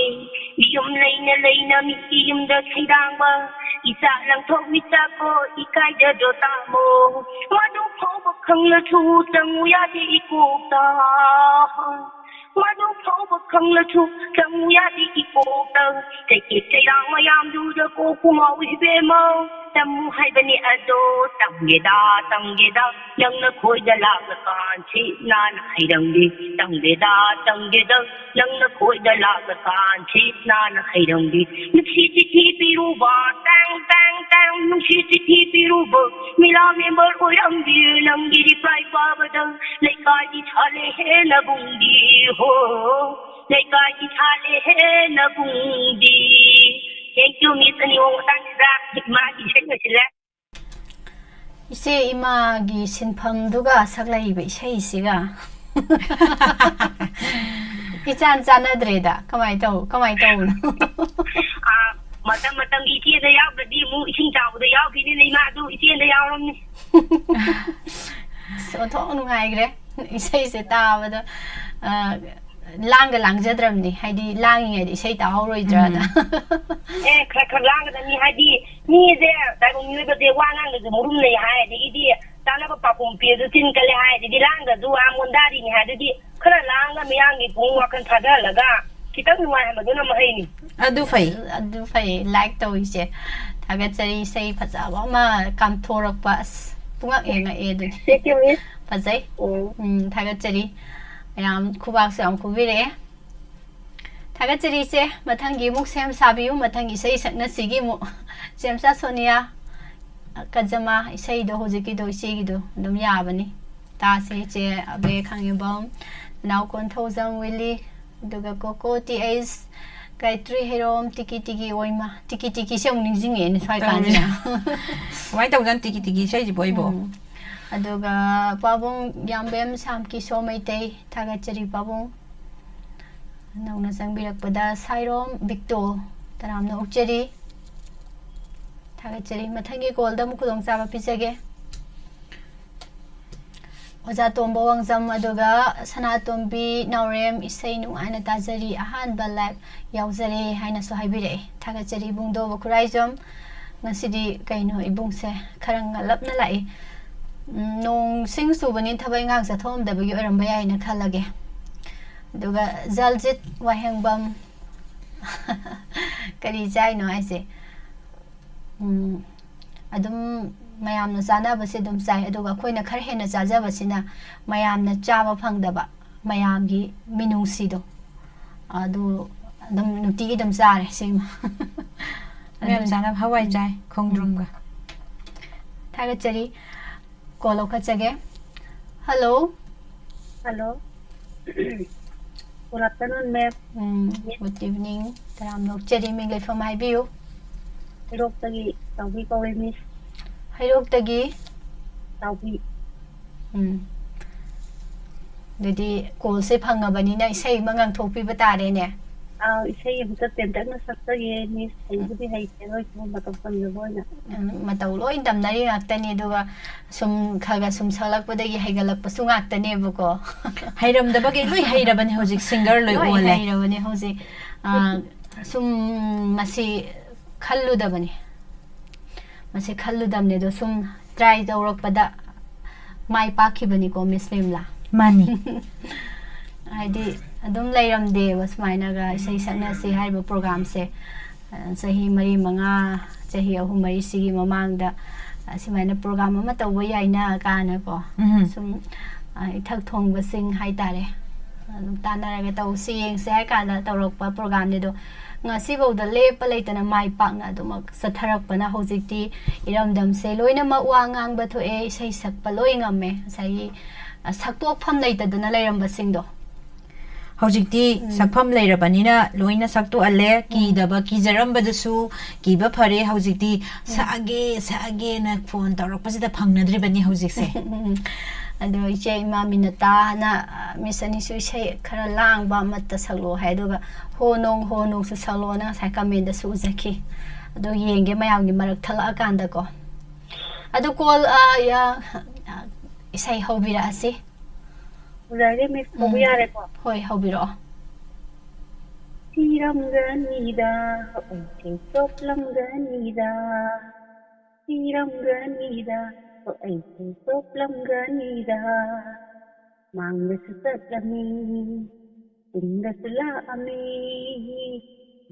ꯌꯨꯝ ꯂꯩꯅ ꯂꯩꯅ ꯃꯤꯒꯤ ꯌꯨꯝꯗ ꯁꯩꯗꯥꯡꯕ ꯏꯆꯥ ꯂꯪꯊꯣꯛ ꯃꯤꯆꯥꯛꯀꯣ ꯏꯀꯥꯏꯖꯗ꯭ꯔꯣ ꯇꯥꯃꯣ ꯃꯗꯨ ꯐꯥꯎꯕ ꯈꯪꯂꯁꯨ ꯆꯪꯉꯨ ꯌꯥꯗꯦ ꯏꯀꯣꯛꯇ ꯃꯗꯨ ꯐꯥꯎꯕ ꯈꯪꯂꯁꯨ ꯆꯪꯉꯨ ꯌꯥꯗꯦ ꯏꯀꯣꯛꯇ ꯇꯩꯇꯦꯛ ꯆꯩꯔꯥꯡ ꯃꯌꯥꯝꯗꯨꯗ ꯀꯣꯛꯄꯨ ꯉꯥꯎꯏ ꯏꯕꯦꯝꯃ ꯇꯝꯃꯨ ꯍꯥꯏꯕꯅꯤ ꯑꯗꯣ ꯇꯝꯒꯦꯗ ꯇꯝꯒꯦꯗ ꯅꯪꯅ ꯈꯣꯏꯗ ꯂꯥꯛꯂꯀꯥꯟ ꯁꯤꯠ ꯅꯥꯟꯅ ꯍꯩꯔꯝꯒꯦ ꯇꯝꯒꯦꯗ ꯇꯝꯒꯦꯗ ꯅꯪꯅ ꯈꯣꯏꯗ ꯂꯥꯛꯂꯀꯥꯟ ꯁꯤꯠ ꯅꯥꯟꯅ ꯍꯩꯔꯝꯒꯦ ꯅꯨꯡꯁꯤ ꯆꯤꯊꯤ ꯄꯤꯔꯨꯕ ꯇꯦꯡ ꯇꯦꯡ ꯇꯦꯡ ꯅꯨꯡꯁꯤ ꯆꯤꯊꯤ ꯄꯤꯔꯨꯕ ꯃꯤꯂꯥ ꯃꯦꯝꯕꯔ ꯑꯣꯏꯔꯝꯕꯤ ꯅꯪꯒꯤ ꯔꯤꯄ꯭ꯂꯥꯏ ꯄꯥꯕꯗ ꯂꯩꯀꯥꯏꯒꯤ ꯁꯥꯂꯦ ꯍꯦꯟꯅ ꯕꯨꯡꯗꯤ ꯍꯣ ꯂꯩꯀꯥꯏꯒꯤ ꯁꯥꯂꯦ ꯍꯦꯟꯅ ꯕꯨꯡꯗꯤ ꯊꯦꯡꯛ ꯌꯨ ꯃꯤꯁ ꯑꯅꯤꯃꯛ ꯃꯇꯥꯡꯁꯤꯗ ꯏꯃꯥꯒꯤ ꯏꯁꯩ ꯂꯣꯏꯁꯤꯜꯂꯦ ꯏꯆꯦ ꯏꯃꯥꯒꯤ ꯁꯤꯟꯐꯝꯗꯨꯒ ꯁꯛꯂꯛꯏꯕ ꯏꯁꯩꯁꯤꯒ ꯏꯆꯥꯟ ꯆꯥꯟꯅꯗ꯭ꯔꯦꯗ ꯀꯃꯥꯏ ꯇꯧꯕꯅꯣ ꯃꯇꯝ ꯃꯇꯝꯒꯤ ꯏꯆꯦꯗ ꯌꯥꯎꯗ꯭ꯔꯗꯤ ꯑꯃꯨꯛ ꯏꯁꯤꯡ ꯆꯥꯎꯕꯗ ꯌꯥꯎꯈꯤꯅꯤꯅ ꯏꯃꯥꯗꯨ ꯏꯆꯦꯗ ꯌꯥꯎꯔꯝꯅꯤ ꯑꯣꯟꯊꯣꯛ ꯅꯨꯡꯉꯥꯏꯈ꯭ꯔꯦ ꯏꯁꯩꯁꯦ ꯇꯥꯕꯗ ꯂꯥꯡꯒ ꯂꯥꯡꯖꯗ꯭ꯔꯕꯅꯤ ꯍꯥꯏꯗꯤ ꯂꯥꯡꯉꯤꯉꯩꯗ ꯏꯁꯩ ꯇꯥꯍꯧꯔꯣꯏꯗ꯭ꯔꯥꯅ ꯈꯔ ꯈꯔ ꯂꯥꯡꯒꯗꯕꯅꯤ ꯍꯥꯏꯗꯤ ꯃꯤꯁꯦ ꯇꯥꯏꯕꯪ ꯃꯤꯑꯣꯏꯕꯁꯦ ꯋꯥ ꯉꯥꯡꯗꯁꯨ ꯃꯔꯨꯝ ꯂꯩ ꯍꯥꯏ ꯑꯗꯒꯤꯗꯤ ꯆꯥꯅꯕ ꯄꯥꯈꯣꯡ ꯄꯤꯔꯁꯨ ꯆꯤꯟ ꯀꯜꯂꯦ ꯍꯥꯏ ꯑꯗꯒꯤ ꯂꯥꯡꯗꯁꯨ ꯃꯣꯟꯗꯥꯔꯤꯅꯤ ꯍꯥꯏ ꯑꯗꯨꯗꯤ ꯈꯔ ꯂꯥꯡꯒ ꯃꯤꯌꯥꯝꯒꯤ ꯄꯨꯛꯅꯤꯡ ꯋꯥꯈꯜ ꯊꯥꯗꯍꯜꯂꯒ ꯈꯤꯇꯪ ꯅꯨꯡꯉꯥꯏꯍꯟꯕꯗꯨꯅ ꯃꯍꯩꯅꯤ ꯑꯗꯨ ꯐꯩ ꯂꯥꯏꯛ ꯇꯧꯏꯁꯦ ꯊꯥꯒꯠꯆꯔꯤ ꯏꯁꯩ ꯐꯖꯕ ꯑꯃ ꯀꯥꯝꯊꯣꯔꯛꯄ ꯑꯁ ꯉꯛꯑꯦ ꯑꯗꯨꯅꯤ ꯐꯖꯩ ꯊꯥꯒꯠꯆꯔꯤ ꯃꯌꯥꯝ ꯈꯨꯕꯥꯛꯁꯨ ꯌꯥꯝ ꯈꯨꯕꯤꯔꯛꯑꯦ ꯊꯥꯒꯠꯆꯔꯤ ꯏꯆꯦ ꯃꯊꯪꯒꯤ ꯑꯃꯨꯛ ꯁꯦꯝ ꯁꯥꯕꯤꯌꯨ ꯃꯊꯪꯒꯤ ꯏꯁꯩ ꯁꯛꯅꯁꯤꯒꯤ ꯑꯃꯨꯛ ꯆꯦꯝꯆꯥ ꯁꯣꯅꯤꯌꯥ ꯀꯖꯃꯥ ꯏꯁꯩꯗꯣ ꯍꯧꯖꯤꯛꯀꯤꯗꯣ ꯏꯆꯦꯒꯤꯗꯣ ꯑꯗꯨꯝ ꯌꯥꯕꯅꯤ ꯇꯥꯁꯤ ꯏꯆꯦ ꯑꯕꯦ ꯈꯥꯡꯉꯦꯝꯕꯝ ꯅꯥꯎ ꯀꯣꯟꯊꯧꯖꯝ ꯋꯤꯂꯤ ꯑꯗꯨꯒ ꯀꯣꯀꯣ ꯇꯤ ꯑꯩꯁ ꯒꯥꯏꯇ꯭ꯔꯤ ꯍꯩꯔꯣꯝ ꯇꯤꯀꯤ ꯇꯤꯀꯤ ꯑꯣꯏꯃ ꯇꯤꯀꯤ ꯇꯤꯀꯤꯁꯦ ꯑꯃꯨꯛ ꯅꯤꯡꯁꯤꯡꯉꯛꯑꯦꯅꯦ ꯁ꯭ꯋꯥꯏ ꯀꯥꯟꯁꯤꯗ ꯀꯃꯥꯏꯅ ꯇꯧꯖꯥꯠꯅꯣ ꯇꯤꯀꯤ ꯇꯤꯀꯤ ꯏꯁꯩꯁꯤꯕꯨ ꯑꯩꯕꯣ ꯑꯗꯨꯒ ꯄꯥꯕꯨꯡ ꯌꯥꯝꯕꯦꯝ ꯁꯥꯝꯀꯤꯁꯣ ꯃꯩꯇꯩ ꯊꯥꯒꯠꯆꯔꯤ ꯄꯥꯕꯨꯡ ꯅꯧꯅ ꯆꯪꯕꯤꯔꯛꯄꯗ ꯁꯥꯏꯔꯣꯝ ꯕꯤꯛꯇꯣ ꯇꯔꯥꯝꯅ ꯑꯣꯛꯆꯔꯤ ꯊꯥꯒꯠꯆꯔꯤ ꯃꯊꯪꯒꯤ ꯀꯣꯜꯗ ꯑꯃꯨꯛ ꯈꯨꯗꯣꯡꯆꯥꯕ ꯄꯤꯖꯒꯦ ꯑꯣꯖꯥ ꯇꯣꯝꯕ ꯋꯥꯡꯖꯝ ꯑꯗꯨꯒ ꯁꯅꯥꯇꯣꯝꯕꯤ ꯅꯥꯎꯔꯦꯝ ꯏꯁꯩ ꯅꯨꯡꯉꯥꯏꯅ ꯇꯥꯖꯔꯤ ꯑꯍꯥꯟꯕ ꯂꯥꯏꯚ ꯌꯥꯎꯖꯔꯦ ꯍꯥꯏꯅꯁꯨ ꯍꯥꯏꯕꯤꯔꯛꯑꯦ ꯊꯥꯒꯠꯆꯔꯤ ꯏꯕꯨꯡꯗꯣꯕ ꯈꯨꯔꯥꯏꯖꯝ ꯉꯁꯤꯗꯤ ꯀꯩꯅꯣ ꯏꯕꯨꯡꯁꯦ ꯈꯔ ꯉꯜꯂꯞꯅ ꯂꯥꯛꯏ ꯅꯣꯡ ꯁꯤꯡ ꯆꯨꯕꯅꯤ ꯊꯕꯛ ꯏꯪꯈꯥꯡ ꯆꯠꯊꯣꯛꯑꯝꯗꯕꯒꯤ ꯑꯣꯏꯔꯝꯕ ꯌꯥꯏꯅ ꯈꯜꯂꯒꯦ ꯑꯗꯨꯒ ꯖꯜꯖꯤꯠ ꯋꯥꯍꯦꯡꯕꯝ ꯀꯔꯤ ꯆꯥꯏꯅꯣ ꯍꯥꯏꯁꯦ ꯑꯗꯨꯝ ꯃꯌꯥꯝꯅ ꯆꯥꯅꯕꯁꯦ ꯑꯗꯨꯝ ꯆꯥꯏ ꯑꯗꯨꯒ ꯑꯩꯈꯣꯏꯅ ꯈꯔ ꯍꯦꯟꯅ ꯆꯥꯖꯕꯁꯤꯅ ꯃꯌꯥꯝꯅ ꯆꯥꯕ ꯐꯪꯗꯕ ꯃꯌꯥꯝꯒꯤ ꯃꯤꯅꯨꯡꯁꯤꯗꯣ ꯑꯗꯨ ꯑꯗꯨꯝ ꯅꯨꯡꯇꯤꯒꯤ ꯑꯗꯨꯝ ꯆꯥꯔꯦ ꯁꯤꯃ ꯃꯌꯥꯝ ꯆꯥꯅꯕ ꯍꯋꯥꯏ ꯆꯥꯏ ꯈꯣꯡꯗ꯭ꯔꯨꯝꯒ ꯊꯥꯒꯠꯆꯔꯤ ꯀꯣꯜ ꯂꯧꯈꯠꯆꯒꯦ hello Hello. Good afternoon, ma'am. Good evening ꯇꯔꯥꯝ ꯅꯣꯛꯆꯔꯤ ꯃꯤꯡ ꯂꯩꯐꯝ ꯍꯥꯏꯕꯤꯌꯨ ꯍꯩꯔꯣꯛꯇꯒꯤ ꯇꯧꯕꯤ ꯀꯧꯋꯦ ꯃꯤꯁ ꯍꯩꯔꯣꯛꯇꯒꯤ ꯇꯧꯕꯤ. ꯑꯗꯨꯗꯤ ꯀꯣꯜꯁꯦ ꯐꯪꯉꯕꯅꯤꯅ ꯏꯁꯩ ꯑꯃ ꯉꯪꯊꯣꯛꯄꯤꯕ ꯇꯥꯔꯦꯅꯦ ꯏꯁꯩ ꯑꯃꯇ ꯇꯦꯟꯇꯛꯅ ꯁꯛꯆꯒꯦ ꯃꯤꯁ ꯍꯩꯕꯨꯗꯤ ꯍꯩꯇꯦꯔꯣꯏ ꯁꯤꯒꯨꯝꯕ ꯃꯇꯧ ꯇꯝꯖꯕ ꯑꯣꯏꯅ. ꯃꯇꯧ ꯂꯣꯏ ꯇꯝꯅꯔꯤ ꯉꯥꯛꯇꯅꯤ ꯑꯗꯨꯒ ꯁꯨꯝ ꯈꯔ ꯁꯨꯝ ꯁꯛꯂꯛꯄꯗꯒꯤ ꯍꯩꯒꯠꯂꯛꯄꯁꯨ ꯉꯥꯛꯇꯅꯦꯕꯀꯣ ꯍꯩꯔꯝꯗꯕꯒꯤ ꯂꯣꯏ ꯍꯩꯔꯕꯅꯦ ꯍꯧꯖꯤꯛ ꯁꯤꯡꯒꯔ ꯂꯣꯏ ꯑꯣꯜꯂꯦ ꯍꯩꯔꯕꯅꯦ ꯍꯧꯖꯤꯛ ꯁꯨꯝ ꯃꯁꯤ ꯈꯜꯂꯨꯗꯕꯅꯤ ꯃꯁꯤ ꯈꯜꯂꯨꯗꯕꯅꯤ ꯑꯗꯣ ꯁꯨꯝ ꯇ꯭ꯔꯥꯏ ꯇꯧꯔꯛꯄꯗ ꯃꯥꯏ ꯄꯥꯛꯈꯤꯕꯅꯤꯀꯣ ꯃꯤꯁ ꯂꯤꯝꯂꯥ ꯃꯥꯅꯤ ꯍꯥꯏꯗꯤ ꯑꯗꯨꯝ ꯂꯩꯔꯝꯗꯦꯕ ꯁꯨꯃꯥꯏꯅꯒ ꯏꯁꯩ ꯁꯛꯅꯁꯤ ꯍꯥꯏꯔꯤꯕ ꯄ꯭ꯔꯣꯒꯥꯝꯁꯦ ꯆꯍꯤ 4-5 ꯆꯍꯤ 3-4 ꯃꯃꯥꯡꯗ ꯁꯨꯃꯥꯏꯅ ꯄ꯭ꯔꯣꯒꯥꯝ ꯑꯃ ꯇꯧꯕ ꯌꯥꯏꯅ ꯀꯥꯅꯀꯣ ꯁꯨꯝ ꯏꯊꯛ ꯊꯣꯡꯕꯁꯤꯡ ꯍꯥꯏꯇꯥꯔꯦ ꯑꯗꯨꯝ ꯇꯥꯟꯅꯔꯒ ꯇꯧꯁꯤ ꯌꯦꯡꯁꯤ ꯍꯥꯏ ꯀꯥꯟꯗ ꯇꯧꯔꯛꯄ ꯄ꯭ꯔꯣꯒꯥꯝꯅꯤ ꯑꯗꯣ ꯉꯁꯤꯐꯥꯎꯗ ꯂꯦꯞꯄ ꯂꯩꯇꯅ ꯃꯥꯏ ꯄꯥꯛꯅ ꯑꯗꯨꯃꯛ ꯆꯠꯊꯔꯛꯄꯅ ꯍꯧꯖꯤꯛꯇꯤ ꯏꯔꯝꯗꯝꯁꯦ ꯂꯣꯏꯅꯃꯛ ꯋꯥ ꯉꯥꯡꯕ ꯊꯣꯛꯑꯦ ꯏꯁꯩ ꯁꯛꯄ ꯂꯣꯏ ꯉꯝꯃꯦ ꯉꯁꯥꯏꯒꯤ ꯁꯛꯇꯣꯛꯐꯝ ꯂꯩꯇꯗꯅ ꯂꯩꯔꯝꯕꯁꯤꯡꯗꯣ ꯍꯧꯖꯤꯛꯇꯤ ꯁꯛꯐꯝ ꯂꯩꯔꯕꯅꯤꯅ ꯂꯣꯏꯅ ꯁꯛꯇꯣꯛꯍꯜꯂꯦ ꯀꯤꯗꯕ ꯀꯤꯖꯔꯝꯕꯗꯨꯁꯨ ꯀꯤꯕ ꯐꯔꯦ ꯍꯧꯖꯤꯛꯇꯤ ꯁꯛꯑꯒꯦꯅ ꯐꯣꯟ ꯇꯧꯔꯛꯄꯁꯤꯗ ꯐꯪꯅꯗ꯭ꯔꯤꯕꯅꯤ ꯍꯧꯖꯤꯛꯁꯦ ꯑꯗꯣ ꯏꯆꯦ ꯏꯃꯥ ꯃꯤꯅꯇꯥꯅ ꯃꯤꯁ ꯑꯅꯤꯁꯨ ꯏꯁꯩ ꯈꯔ ꯂꯥꯡꯕ ꯑꯃꯠꯇ ꯁꯛꯂꯛꯑꯣ ꯍꯥꯏ ꯑꯗꯨꯒ ꯍꯣꯅꯣꯡꯁꯨ ꯁꯛꯂꯛꯑꯣꯅ ꯉꯁꯥꯏ ꯀꯃꯦꯟꯗꯁꯨ ꯎꯖꯈꯤ ꯑꯗꯣ ꯌꯦꯡꯒꯦ ꯃꯌꯥꯝꯒꯤ ꯃꯔꯛ ꯊꯠꯂꯛꯑꯀꯥꯟꯗꯀꯣ ꯑꯗꯣ ꯀꯣꯜ ꯏꯁꯩ ꯍꯧꯕꯤꯔꯛꯑꯁꯤ ꯎꯖꯔꯦ ꯃꯤꯁ ꯍꯧꯕ ꯌꯥꯔꯦꯀꯣ. ꯍꯣꯏ ꯍꯧꯕꯤꯔꯛꯑꯣ ꯊꯤꯔꯝꯒꯅꯤꯗ ꯑꯩꯁꯦ ꯆꯣꯞꯂꯝꯒꯅꯤꯗ ꯊꯤꯔꯝꯒꯅꯤꯗ ꯑꯩꯁꯦ ꯆꯣꯞꯂꯝꯒꯅꯤꯗ ꯃꯥꯡꯗꯁꯨ ꯆꯠꯂꯝꯃꯤ ꯇꯨꯡꯗꯁꯨ ꯂꯥꯛꯑꯝꯃꯤ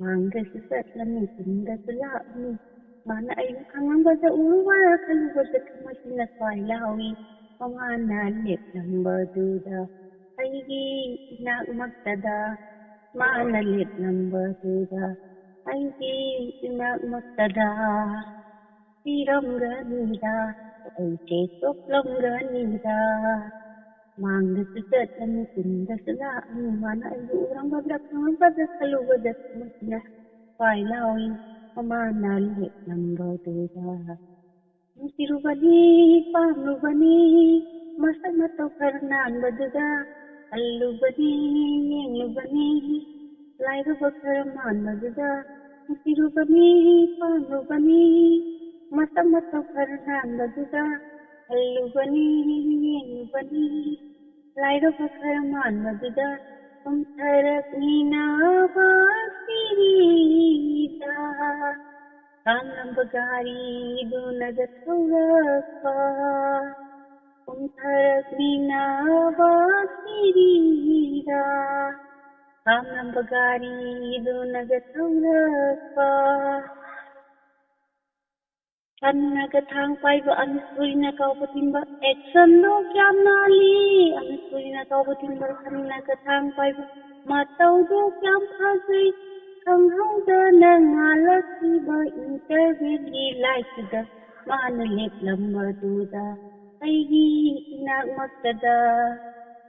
ꯃꯥꯡꯗꯁꯨ ꯆꯠꯂꯝꯃꯤ ꯇꯨꯡꯗꯁꯨ ꯂꯥꯛꯑꯝꯃꯤ ꯃꯥꯅ ꯑꯩꯕꯨ ꯈꯪꯉꯝꯕꯗ ꯎꯔꯨꯕꯗ ꯈꯜꯂꯨꯕꯗ ꯊꯃꯣꯏꯁꯤꯅ ꯁ꯭ꯋꯥꯏ ꯂꯥꯎꯏ ꯃꯃꯥꯅ ꯂꯦꯞꯂꯝꯕꯗꯨꯗ ꯑꯩꯒꯤ ꯏꯅꯥꯛꯃꯛꯇꯗ ꯃꯥꯅ ꯂꯦꯞꯂꯝꯕꯗꯨꯗ ꯑꯩꯒꯤ ꯏꯅꯥꯛꯃꯛꯇꯗ ꯊꯤꯔꯝꯒꯅꯤꯗ ꯑꯩꯁꯦ ꯆꯣꯞꯂꯝꯒꯅꯤꯗ ꯃꯥꯡꯗꯁꯨ ꯆꯠꯂꯝꯃꯤ ꯇꯨꯡꯗꯁꯨ ꯂꯥꯛꯑꯝꯃꯤ ꯃꯥꯅ ꯑꯩꯕꯨ ꯎꯔꯝꯕꯗ ꯈꯪꯉꯝꯕꯗ ꯈꯜꯂꯨꯕꯗ ꯊꯃꯣꯏꯁꯤꯅ ꯁ꯭ꯋꯥꯏ ꯂꯥꯎꯏ ꯃꯃꯥꯅ ꯂꯦꯞꯂꯝꯕꯗꯨꯗ ꯅꯨꯡꯁꯤꯔꯨꯕꯅꯤ ꯄꯥꯝꯂꯨꯕꯅꯤ ꯃꯁꯛ ꯃꯇꯧ ꯈꯔ ꯅꯥꯟꯕꯗꯨꯗ ꯈꯜꯂꯨꯕꯅꯤ ꯌꯦꯡꯂꯨꯕꯅꯤ ꯂꯥꯏꯔꯕ ꯈꯔ ꯃꯥꯟꯕꯗꯨꯗ ꯅꯨꯡꯁꯤꯔꯨꯕꯅꯤ ꯄꯥꯝꯂꯨꯕꯅꯤ ꯃꯁꯛ ꯃꯇꯧ ꯈꯔ ꯅꯥꯟꯕꯗꯨꯗ ꯈꯜꯂꯨꯕꯅꯤ ꯌꯦꯡꯂꯨꯕꯅꯤ ꯂꯥꯏꯔꯕ ꯈꯔ ꯃꯥꯟꯕꯗꯨꯗ ꯀꯨꯝꯊꯔꯛꯃꯤꯟꯅꯕ ꯁꯤꯔꯤꯗ ꯈꯥꯝꯂꯝꯕ ꯒꯥꯔꯤꯗꯨꯅꯒ ꯊꯧꯔꯛꯄ ꯀꯨꯝꯊꯔꯛꯃꯤꯟꯅꯕ ꯁꯤꯔꯤꯗ ꯈꯥꯝꯂꯝꯕ ꯒꯥꯔꯤꯗꯨꯅꯒ ꯊꯧꯔꯛꯄ ꯁꯟꯅꯒ ꯊꯥꯡ ꯄꯥꯏꯕ ꯑꯃꯤꯁꯄꯨꯔꯤꯅ ꯀꯥꯎꯕ ꯊꯤꯟꯕ ꯑꯦꯛꯁꯟꯗꯣ ꯀꯌꯥꯝ ꯅꯥꯜꯂꯤ ꯑꯃꯤꯁꯄꯨꯔꯤꯅ ꯀꯥꯎꯕ ꯊꯤꯟꯕ ꯁꯟꯅꯒ ꯊꯥꯡ ꯄꯥꯏꯕ ꯃꯇꯧꯗꯣ ꯀꯌꯥꯝ ꯐꯖꯩ ꯈꯪꯍꯧꯗꯅ ꯉꯥꯜꯂꯛꯈꯤꯕ ꯏꯟꯇꯔꯚꯦꯜꯒꯤ ꯂꯥꯏꯠꯇꯨꯗ ꯃꯥꯅ ꯂꯦꯞꯂꯝꯕꯗꯨꯗ ꯑꯩꯒꯤ ꯏꯅꯥꯛꯃꯛꯇꯗ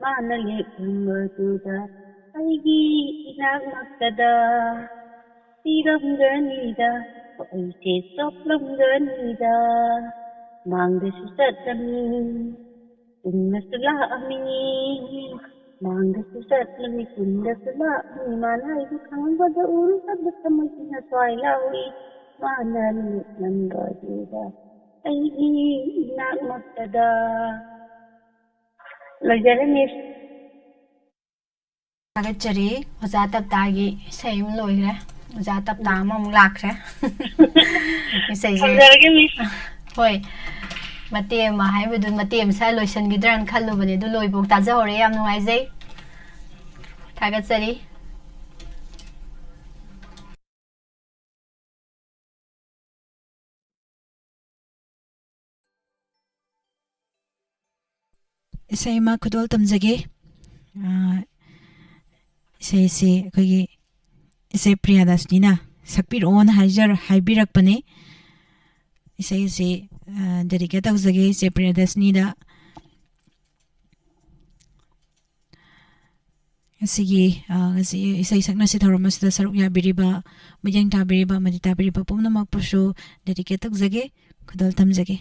ꯃꯥꯅ ꯂꯦꯞꯂꯝꯕꯗꯨꯗ ꯑꯩꯒꯤ ꯏꯅꯥꯛꯃꯛꯇꯗ ꯊꯤꯔꯝꯒꯅꯤꯗ ꯑꯩꯁꯦ ꯆꯣꯞꯂꯝꯒꯅꯤꯗ ꯃꯥꯡꯗꯁꯨ ꯆꯠꯂꯝꯃꯤ ꯇꯨꯡꯗꯁꯨ ꯂꯥꯛꯑꯝꯃꯤ ꯃꯥꯡꯗꯁꯨ ꯆꯠꯂꯝꯃꯤ ꯇꯨꯡꯗꯁꯨ ꯂꯥꯛꯑꯝꯃꯤ ꯃꯥꯅ ꯑꯩꯕꯨ ꯈꯪꯉꯝꯕꯗ ꯎꯔꯨꯕꯗ ꯊꯃꯣꯏꯁꯤꯅ ꯁ꯭ꯋꯥꯏ ꯂꯥꯎꯏ ꯃꯥꯅ ꯅꯝꯕꯗꯨꯗ ꯑꯩꯒꯤ ꯏꯅꯥꯛꯃꯛꯇꯗ ꯂꯣꯏꯖꯔꯦ ꯃꯤꯁ ꯊꯥꯒꯠꯆꯔꯤ ꯑꯣꯖꯥ ꯇꯞꯇꯥꯒꯤ ꯏꯁꯩ ꯑꯃ ꯂꯣꯏꯈ꯭ꯔꯦ ꯑꯣꯖꯥ ꯇꯞꯇꯥ ꯑꯃꯃꯨꯛ ꯂꯥꯛꯈ꯭ꯔꯦ ꯏꯁꯩꯁꯦ ꯊꯝꯖꯔꯒꯦ ꯃꯤꯁ ꯍꯣꯏ ꯃꯇꯦꯛ ꯑꯃ ꯍꯥꯏꯕꯗꯨ ꯃꯇꯦꯛ ꯑꯃ ꯁꯥꯏ ꯂꯣꯏꯁꯤꯟꯈꯤꯗ꯭ꯔꯅ ꯈꯜꯂꯨꯕꯅꯦ ꯑꯗꯨ ꯂꯣꯏꯐꯥꯎ ꯇꯥꯖꯍꯧꯔꯦ ꯌꯥꯝ ꯅꯨꯡꯉꯥꯏꯖꯩ ꯊꯥꯒꯠꯆꯔꯤ ꯏꯁꯩ ꯑꯃ ꯈꯨꯗꯣꯜ ꯇꯝꯖꯒꯦ ꯏꯁꯩꯁꯤ ꯑꯩꯈꯣꯏꯒꯤ ꯏꯁꯩ ꯄ꯭ꯔꯤꯌꯥꯗꯥꯁꯅꯤꯅ ꯁꯛꯄꯤꯔꯛꯑꯣꯅ ꯍꯥꯏꯕꯤꯔꯛꯄꯅꯦ ꯏꯁꯩꯁꯤ ꯗꯦꯗꯤꯀꯦꯠ ꯇꯧꯖꯒꯦ ꯏꯆꯦ ꯄ꯭ꯔꯤꯌꯥꯗꯥꯁꯅꯤꯗ ꯉꯁꯤ ꯏꯁꯩ ꯁꯛꯅꯁꯤ ꯊꯧꯔꯝ ꯑꯁꯤꯗ ꯁꯔꯨꯛ ꯌꯥꯕꯤꯔꯤꯕ ꯃꯤꯠꯌꯦꯡ ꯇꯥꯕꯤꯔꯤꯕ ꯑꯃꯗꯤ ꯇꯥꯕꯤꯔꯤꯕ ꯄꯨꯝꯅꯃꯛꯄꯨꯁꯨ ꯗꯦꯗꯤꯀꯦꯠ ꯇꯧꯖꯒꯦ ꯈꯨꯗꯣꯜ ꯊꯝꯖꯒꯦ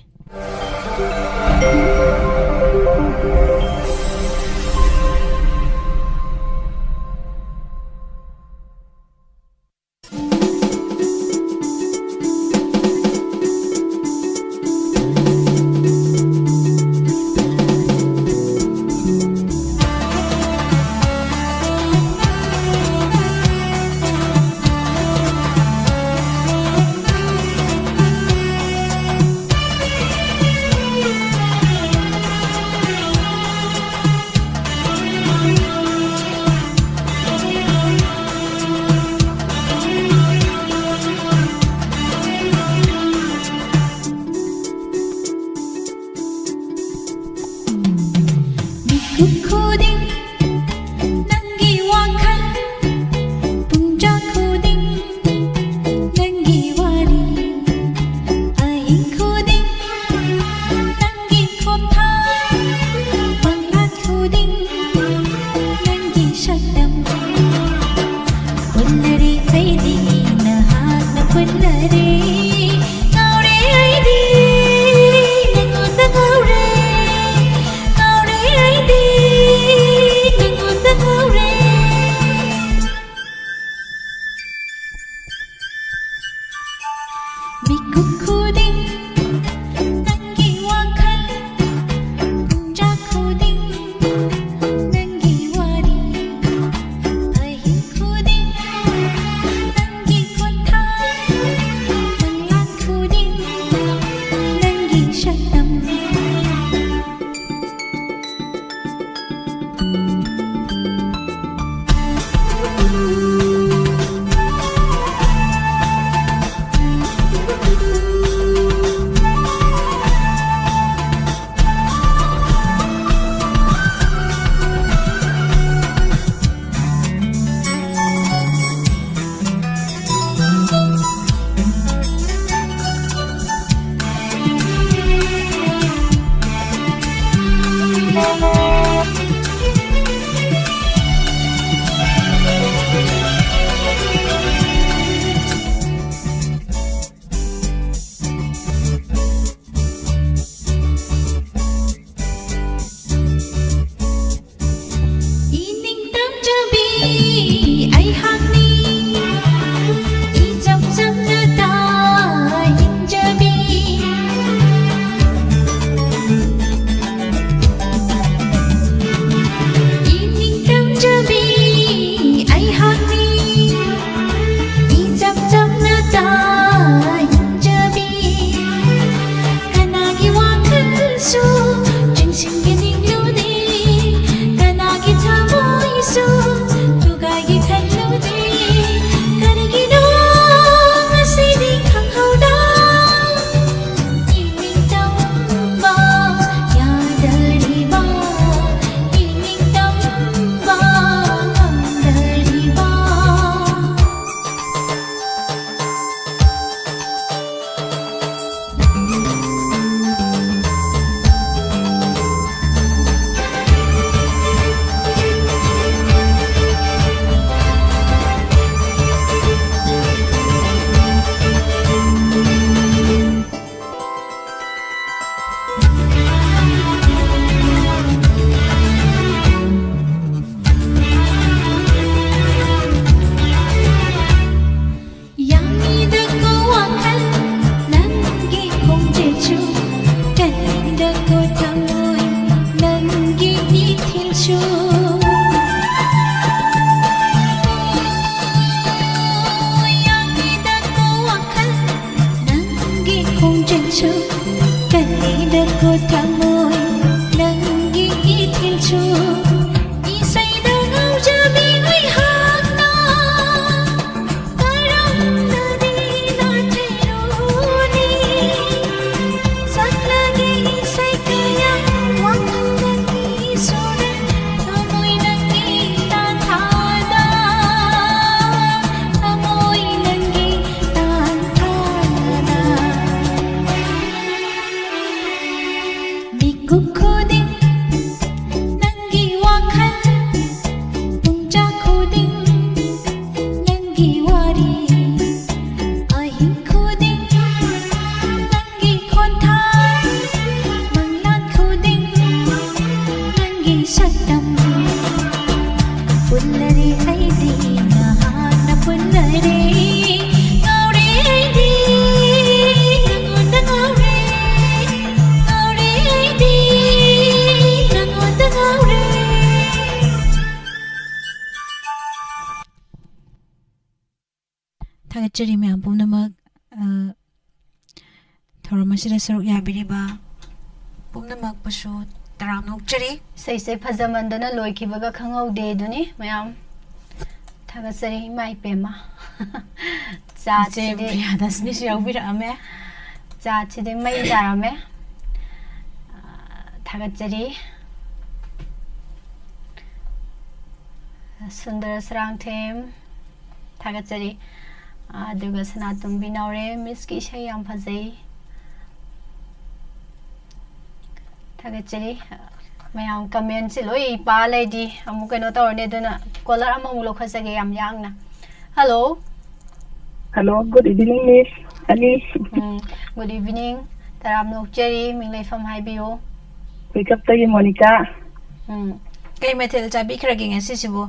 ꯅꯪꯒꯤ ꯋꯥꯔꯤ ꯑꯍꯤꯡ ꯈꯨꯗꯤꯡ ꯅꯪꯒꯤ ꯈꯣꯟꯊꯥ ꯃꯪꯂꯥꯟ ꯈꯨꯗꯤꯡ ꯅꯪꯒꯤ ꯁꯛꯇꯝ ꯄꯨꯜꯂꯔꯦ ꯑꯩꯗꯤ ꯅꯍꯥꯛꯅ ꯄꯨꯜꯂꯔꯦ ꯉꯥꯎꯔꯦ ꯑꯩꯗꯤ ꯅꯉꯣꯟꯗ ꯉꯥꯎꯔꯦ ꯉꯥꯎꯔꯦ ꯑꯩꯗꯤ ꯅꯉꯣꯟꯗ ꯉꯥꯎꯔꯦ ꯊꯥꯒꯠꯆꯔꯤ ꯃꯌꯥꯝ ꯄꯨꯝꯅꯃꯛ ꯊꯧꯔꯝ ꯑꯁꯤꯗ ꯁꯔꯨꯛ ꯌꯥꯕꯤꯔꯤꯕ ꯄꯨꯝꯅꯃꯛꯄꯨꯁꯨ ꯇꯔꯥꯝꯅ ꯑꯣꯛꯆꯔꯤ ꯏꯁꯩꯁꯦ ꯐꯖꯃꯟꯗꯅ ꯂꯣꯏꯈꯤꯕꯒ ꯈꯪꯍꯧꯗꯦ ꯑꯗꯨꯅꯤ ꯃꯌꯥꯝ ꯊꯥꯒꯠꯆꯔꯤ ꯏꯃꯥ ꯏꯄꯦꯝꯃ ꯆꯥꯠꯁꯤꯗꯤ ꯄ꯭ꯔꯤꯌꯥꯗꯁꯅꯤꯁꯨ ꯌꯥꯎꯕꯤꯔꯛꯑꯝꯃꯦ ꯆꯥꯠꯁꯤꯗꯤ ꯃꯩ ꯇꯥꯔꯝꯃꯦ ꯊꯥꯒꯠꯆꯔꯤ ꯁꯨꯟꯗꯔ ꯁꯔꯥꯡꯊꯦꯝ ꯊꯥꯒꯠꯆꯔꯤ ꯑꯗꯨꯒ ꯁꯅꯥꯇꯣꯝꯕꯤ ꯅꯥꯎꯔꯦꯝ ꯃꯤꯁꯀꯤ ꯏꯁꯩ ꯌꯥꯝ ꯐꯖꯩ ꯊꯥꯒꯠꯆꯔꯤ ꯃꯌꯥꯝ ꯀꯃꯦꯟꯁꯦ ꯂꯣꯏ ꯄꯥ ꯂꯩꯗꯤ ꯑꯃꯨꯛ ꯀꯩꯅꯣ ꯇꯧꯔꯅꯤ ꯑꯗꯨꯅ ꯀꯣꯂꯔ ꯑꯃꯃꯨꯛ ꯂꯧꯈꯠꯆꯒꯦ ꯌꯥꯝ ꯌꯥꯡꯅ hello Hello, good evening, Miss Alice. Good evening ꯇꯔꯥꯝꯅ ꯑꯣꯛꯆꯔꯤ ꯃꯤꯡ ꯂꯩꯐꯝ ꯍꯥꯏꯕꯤꯌꯨ Wake up to you, Monica. ꯀꯩ ꯃꯊꯦꯜ ꯆꯥꯕꯤꯈ꯭ꯔꯒꯦ ꯉꯁꯤꯁꯤꯕꯨ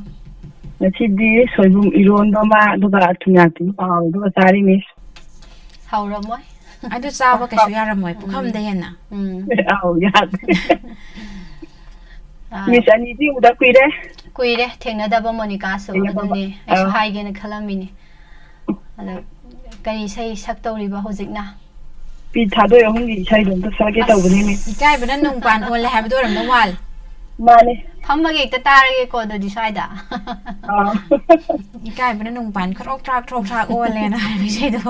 ꯉꯁꯤꯗꯤ ꯁꯣꯏꯕꯨꯝ ꯏꯔꯣꯟꯕ ꯑꯃ ꯑꯗꯨꯒ ꯊꯨꯝꯌꯥꯛꯄꯤ ꯄꯥꯎ ꯑꯗꯨꯒ ꯆꯥꯔꯤ ꯃꯤꯁ ꯍꯧꯔꯝꯃꯣꯏ ꯑꯗꯨ ꯆꯥꯕ ꯀꯩꯁꯨ ꯌꯥꯔꯝꯃꯣꯏ ꯄꯨꯈꯝꯗ ꯍꯦꯟꯅ ꯑꯧ ꯌꯥꯗꯦ ꯃꯤꯁ ꯑꯅꯤꯗꯤ ꯎꯗ ꯀꯨꯏꯔꯦ ꯀꯨꯏꯔꯦ ꯊꯦꯡꯅꯗꯕ ꯃꯣꯅꯤꯀꯥꯁꯨ ꯑꯗꯨꯅꯦ ꯑꯩꯁꯨ ꯍꯥꯏꯒꯦꯅ ꯈꯜꯂꯝꯃꯤꯅꯤ ꯑꯗꯣ ꯀꯔꯤ ꯏꯁꯩ ꯁꯛꯇꯧꯔꯤꯕ ꯍꯧꯖꯤꯛꯅ ꯄꯤ ꯊꯥꯗꯣꯏ ꯑꯍꯨꯝꯒꯤ ꯏꯁꯩꯗꯣ ꯑꯝꯇ ꯁꯛꯀꯦ ꯇꯧꯕꯅꯤ ꯃꯤꯁ ꯏꯀꯥꯏꯕꯅ ꯅꯨꯡꯄꯥꯟ ꯑꯣꯜꯂꯦ ꯍꯥꯏꯕꯗꯣ ꯑꯣꯏꯔꯝꯗꯧ ꯃꯥꯜꯂꯦ ꯃꯥꯅꯦ ꯐꯝꯃꯒ ꯍꯦꯛꯇ ꯇꯥꯔꯒꯦꯀꯣ ꯑꯗꯨꯗꯤ ꯁ꯭ꯋꯥꯏꯗ ꯏꯀꯥꯏꯕꯅ ꯅꯨꯡꯄꯥꯟ ꯈꯔꯣꯛ ꯊ꯭ꯔꯥꯛ ꯑꯣꯜꯂꯦꯅ ꯍꯥꯏꯕ ꯏꯁꯩꯗꯣ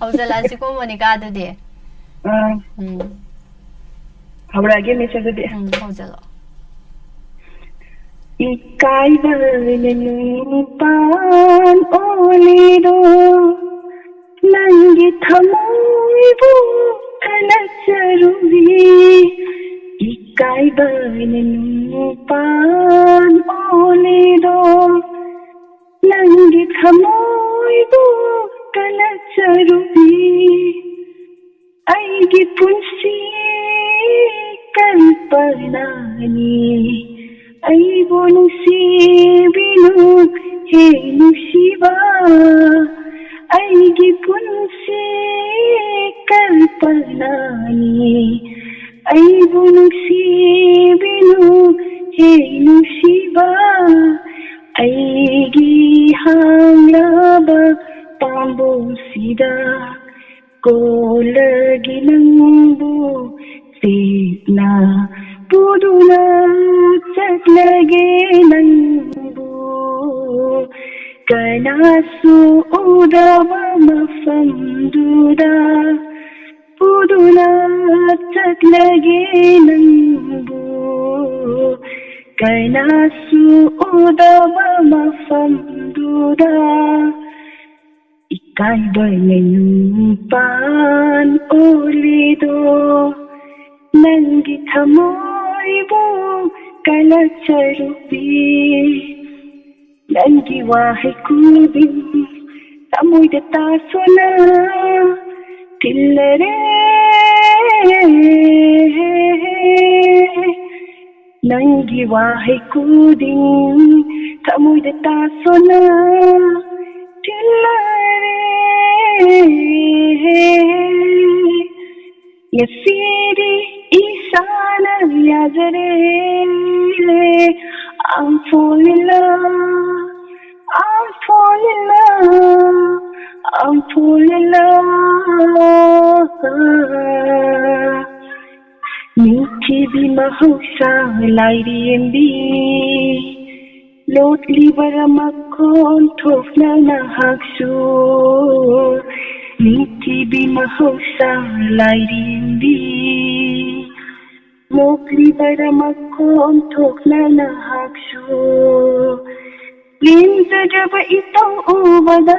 ꯍꯧꯖꯤꯜꯂꯛꯑꯁꯤꯀꯣ ꯃꯣꯅꯤꯀꯥ ꯑꯗꯨꯗꯤ ꯍꯧꯔꯛꯑꯒꯦ ꯃꯤꯁ ꯑꯗꯨꯗꯤ ꯍꯧꯖꯜꯂꯣ ഇക്കായ്വന് പാൻ ഓലിടോ നങ്കി ഥമോയ്വോ കലച്ചരുവി ഇക്കായ്വന് പാൻ ഓലിടോ നങ്കി ഥമോയ്വോ കലച്ചരുവി ഐഗി പുൻസി കൽപ്പനാനി aibo nusibinu he nusiba aigi punsi kalpanani aibo nusibinu he nusiba aigi hanglaba pambo sida kolagi nangbu signa puduna chatlage nangbu kanasu udava mafamduda puduna chatlage nangbu kanasu udava mafamduda ikaiba pan olido nangi thamoibo kalacharubi nangi wahi kubin tamoida tasona tillare nangi wahi kubin tamoida tasona tillare yasiri isana yazare I'm falling in love, I'm falling in love, I'm falling in love. Meethi bhi mahausa lairi embi, lotli baramakon thofna na haksu. Meethi bhi mahausa lairi embi. Mokli bara makon thokna na haksu linza jaba ito ubada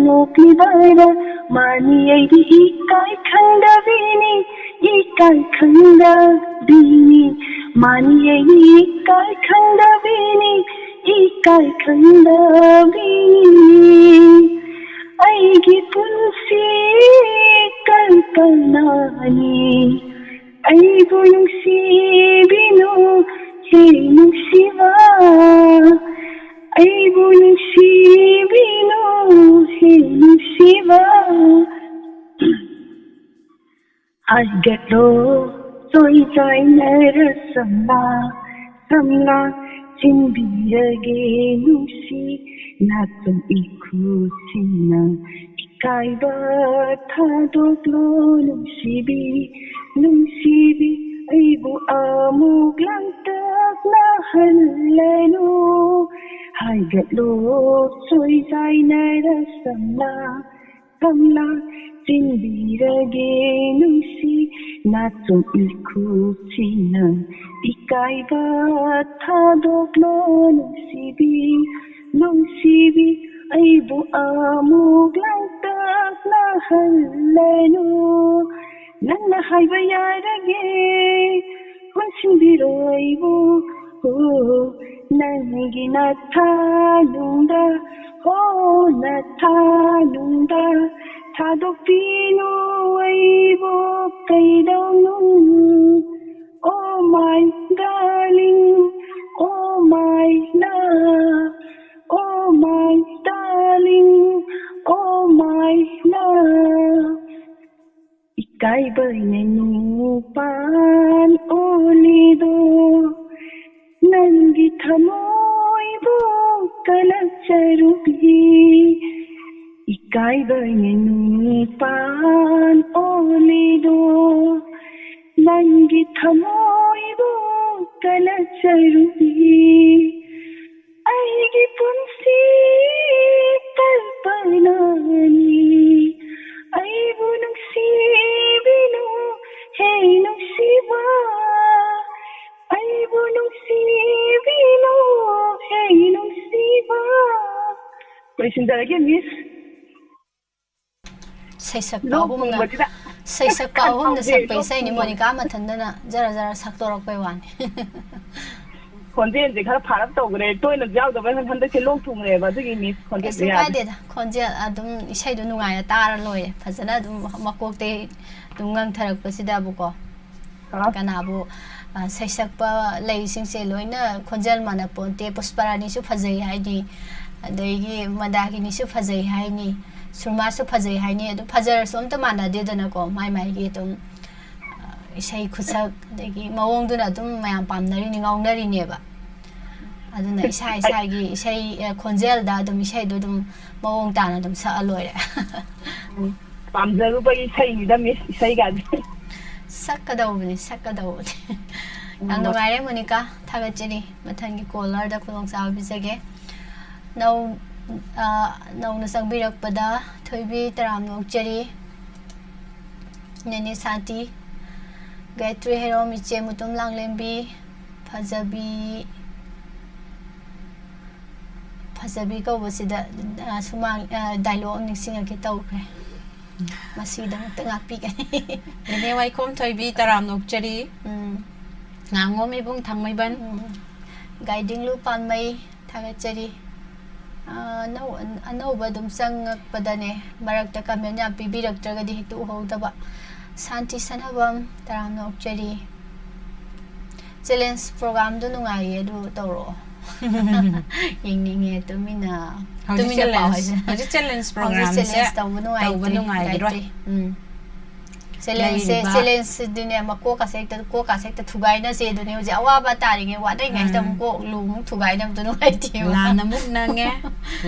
nokli bara mani aidi ikai khanda bini mani aidi ikai khanda bini I get low, soy zainara samla chimbirage nusi natum ikusina ikaiba thadoklo nusibi aibu amuk langtak na hallenu I get low, soy zainara samla Tinbirage nusi natum ikutina ikaiba thadoklo nusibi aibu amuk langtak na hallenu nangna haiba yarage hunsinbiro aibu nangi nathanungda nathanungda Thadokpino aibo kaidonu Oh my darling, oh my love Oh my darling, oh my love Ikaiba nenupan olido Nangi thamoibo kalakcharubi Ikaiba nenupan olido Nangi thamoibo kalakcharubi Aigi punsi kalpanani Aibu nungsibino hey nungsiba Aibu nungsibino hey nungsiba Koisindarage miss Saisak pa ahum na sakpay sa ni Monica matanda na zara saktorok pa iwan. Konjen je khara pharap tawgre toina jawdaba handa ke lok thumre ba dugi miss konjen Esu kaide da konjel adum isai du nungai tara loye fazana dum makokte dum ngang tharak pasida buko kanabu saisak pa lei singse loina konjel mana ponte pusparani su phajai haini adagi madagi ni su phajai haini surma su phajai haini adu phajar som ta mana de dana ko mai gi tum isai khusak dagi mawong duna dum mayam pamnari ni ngawnari ne ba aduna isai gi isai konjel da dum isai do dum mawong tana dum sa aloire pamjaru ba isai ni da miss isai ga sakadawni yang nungare Monica thagachini mathangi caller da khulong sa bisage now na sangbirak pada thoibi taram nokchari nene santi Gayatri hero miche mutum langlembi phajabi ko wasida sumang dialogue ningsinga ke tawkre masida tangapi ka Nene waikom thoibi taram nokchari ngangom ibung thangmaiban guiding lu panmai thagachari anauba dum sangakpadane marakta kamenya pibiraktragadi hitu hodaba santi sanabam taram nokchari challenge program du nungai edu tawro yingninge tumina challenge program se tawu nungai challenge dine mako ka sekta thugai na se dune je awa ba taringe wa dai ngai tam ko lung thugai nam tu nungai ti la namuk nange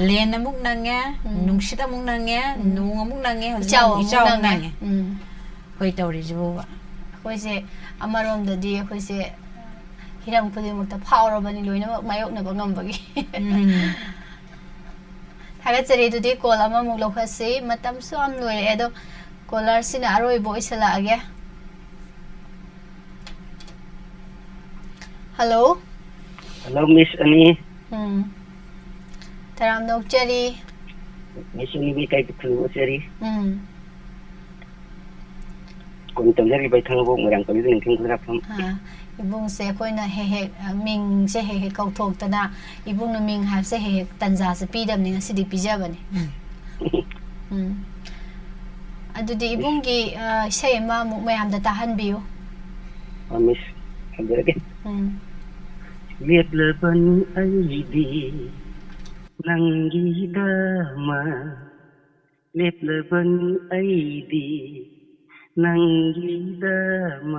le namuk nange nungshita muk nange nung amuk nange ichaw nange koi tawri jibu khoi se amarom da di khoi se hiram khudi mukta phawra bani loina mayok na bangam bagi thaga chari du di call ama muk lokha se matam so am loi edo caller sina aroi bo isala age hello Miss Ani taram nok chari Miss Ani bi kai tu chari kun tam jari bai thang bo ngang kai ning king khra pham ibung se koina he ming se he kau thok tana ibung na ming ha se he tanja se pidam ni sidi pijabani adudi ibung gi sei ma mu mayam da tahan biu Miss Andrege lihat leban aidi nangi dama lihat leban aidi ನಂಗಿದಮ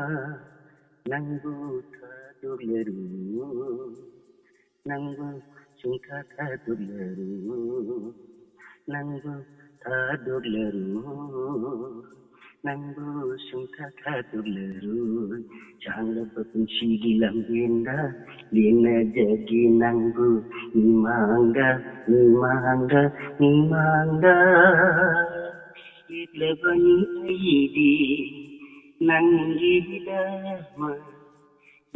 ನಂಗೂ ತದುಲರು ನಂಗೂ ಸುಂಕ ತದುಲರು ನಂಗೂ ತದುಲರು ನಂಗೂ ಸುಂಕ ತದುಲರು ಚಾಂಗಪ್ಪ ಪುನ್ಸಿಗಿ ಲಂಬೆಂದ ಲಿನಜಗಿ ನಂಗೂ ನಿಮಾಂಗ ನಿಮಾಂಗ ನಿಮಾಂಗ ಇದ್ಲಬನಿ ಐದಿ ನಂಗಿದಮ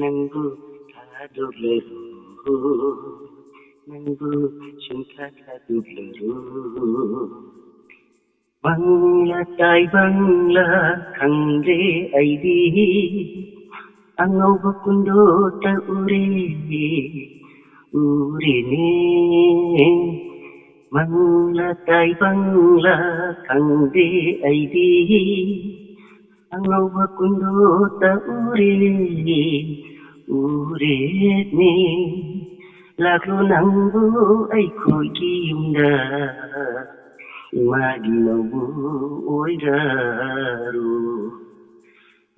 ನಂಗೂ ತದುಲರು ನಂಗೂ ಸುಂಕ ತದುಲರು Bangla tay bangla khangre aidi angau bakundo ta ure ne Bangla tay bangla khangre aidi angau bakundo ta ure ne Laklu nangu ay khoi ki yumda Imagi mabu oidaru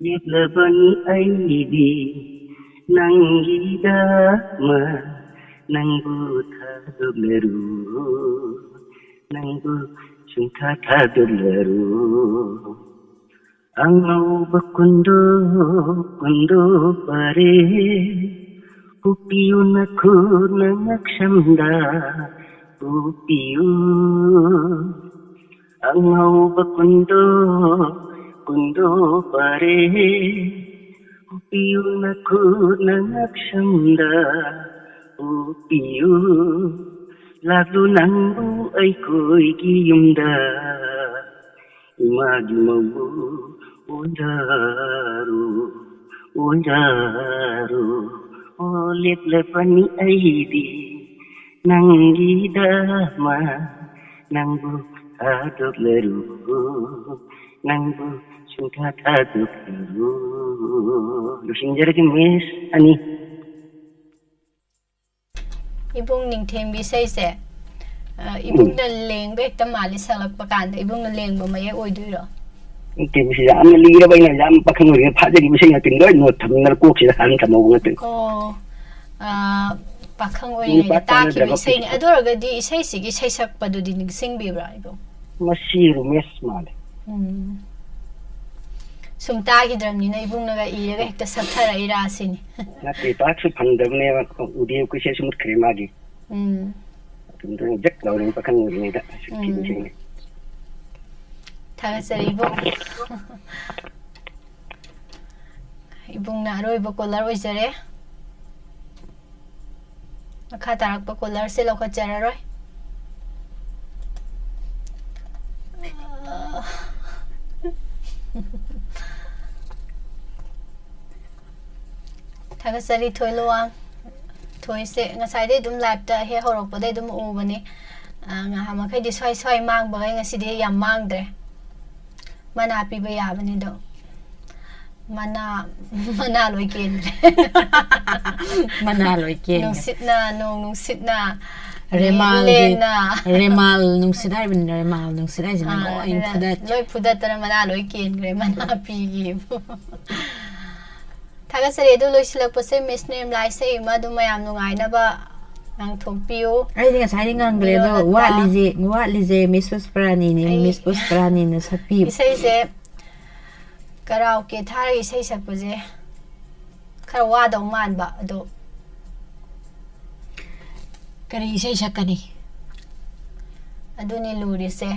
Niplabani aidi Nangida ma Nangbu thadularu Nangbu sunta thadularu Angau bakundo kundo pare Upiyu nakhu nangakshamda Upiyu Angau bakundo kundo pare Upiyu nakhu nangakshamda Upiyu Lalu nangbu ay koi giyumda Imagi mabu oidaru oidaru Olip lepani aidi Nangidama Nangbu thadularu Nangbu sunta thadularu Lusinjaragi miss ani Ibung ningtheng bisai se ibung na leng be ekta mali salak pakanda ibung na leng ba maya oidoiro Timsi yam lira bayna yam pakhang ri phajagi bisai na tingdoi no thamnar koksi da han thamaw ngatin ko pakhang oi ta ki bisai ni adoraga di isai sigi isai sakpa du di ningsing bibra ibung masiru mes male sumta gi dramni na ibung naga iraga ekta sathara irasini na te taksu phandamne udiyo ku se sumut kremagi tundong jak lawring pakhang ri da sikki bisai Tagasari ibung ibung na aroi ba kolar oijare makha tarak ba kolar se lokha chararoi Tagasari thoiluang thoi se ngasai de dum live ta he horok pa de dum ubani nga hama khai di swai swai mang ba ngai ngasi de yam mang dre mana pi ba ya bani do mana loi ken Mana loi ken nung sit na remal nung sidai bin remal nung sidai jina loi phudat tara mana loi ken gre mana pi gi Tagasari du loi silak pase miss name lai se ma du mayam nungai na ba nang thokpiu ai dinga sai ngang gre do wa lije miss pusprani ni miss pusprani na sapi isai se karaoke thari isai sakpaje khara wa dong man ba do kari isai sakani aduni luri se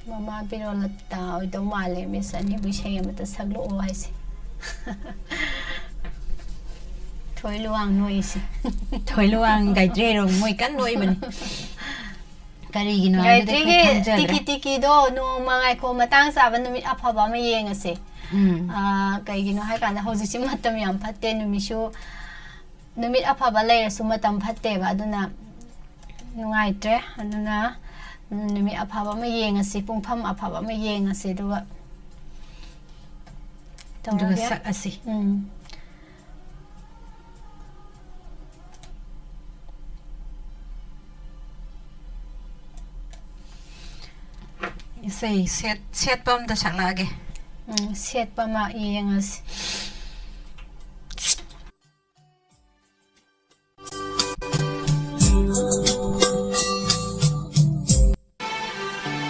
mama pirola ta oi do male miss ani bishay amata saglo o haise thoi luang noi si thoi luang gai tre ro moi kan noi ban kari gi no gai tre tiki do no mangai ko matang sa ban numit aphaba ma yeng ase kai gi no hai kan hoji si matam yam phatte numisu numit aphaba leira su matam phatte ba aduna nungai tre aduna numit aphaba ma yeng ase pungpham aphaba ma yeng ase duga duga sak ase isay set pam da saklage. Set pa ma iyengas. last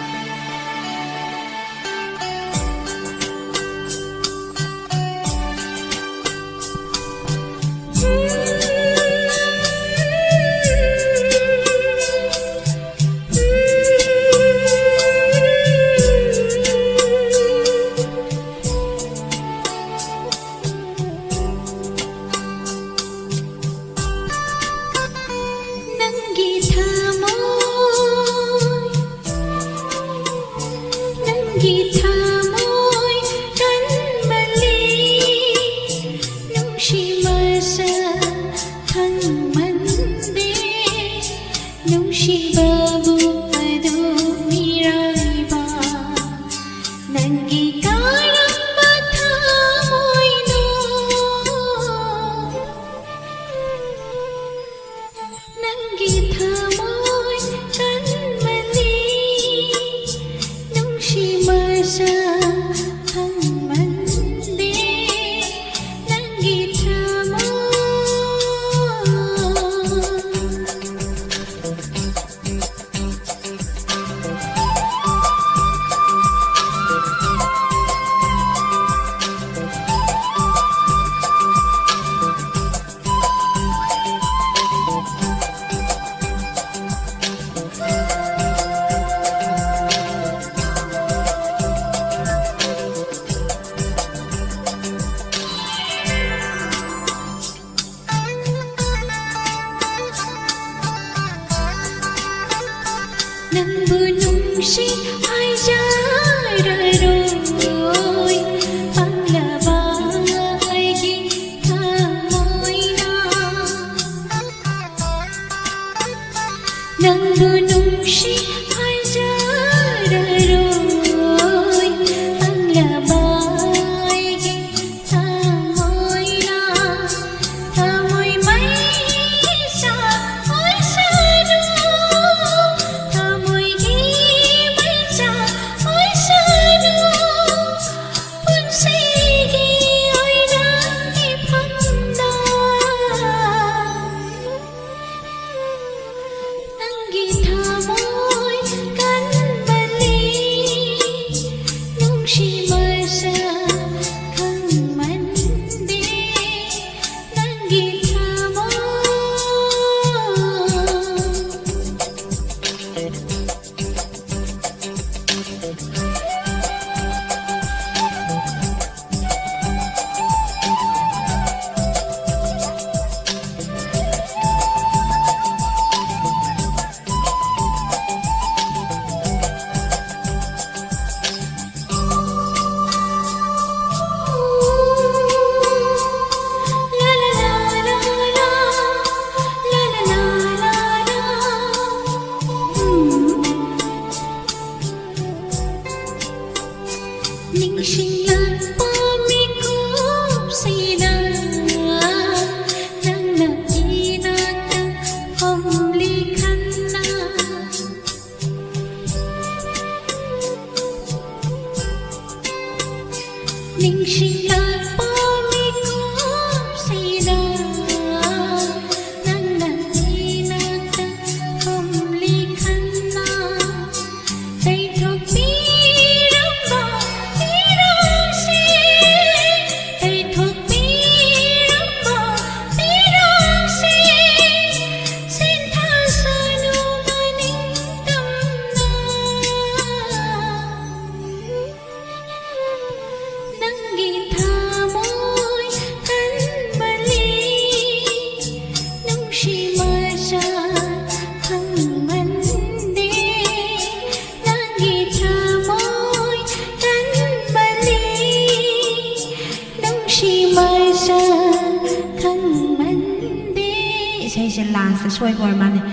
ช่วยบอลมาเนี่ย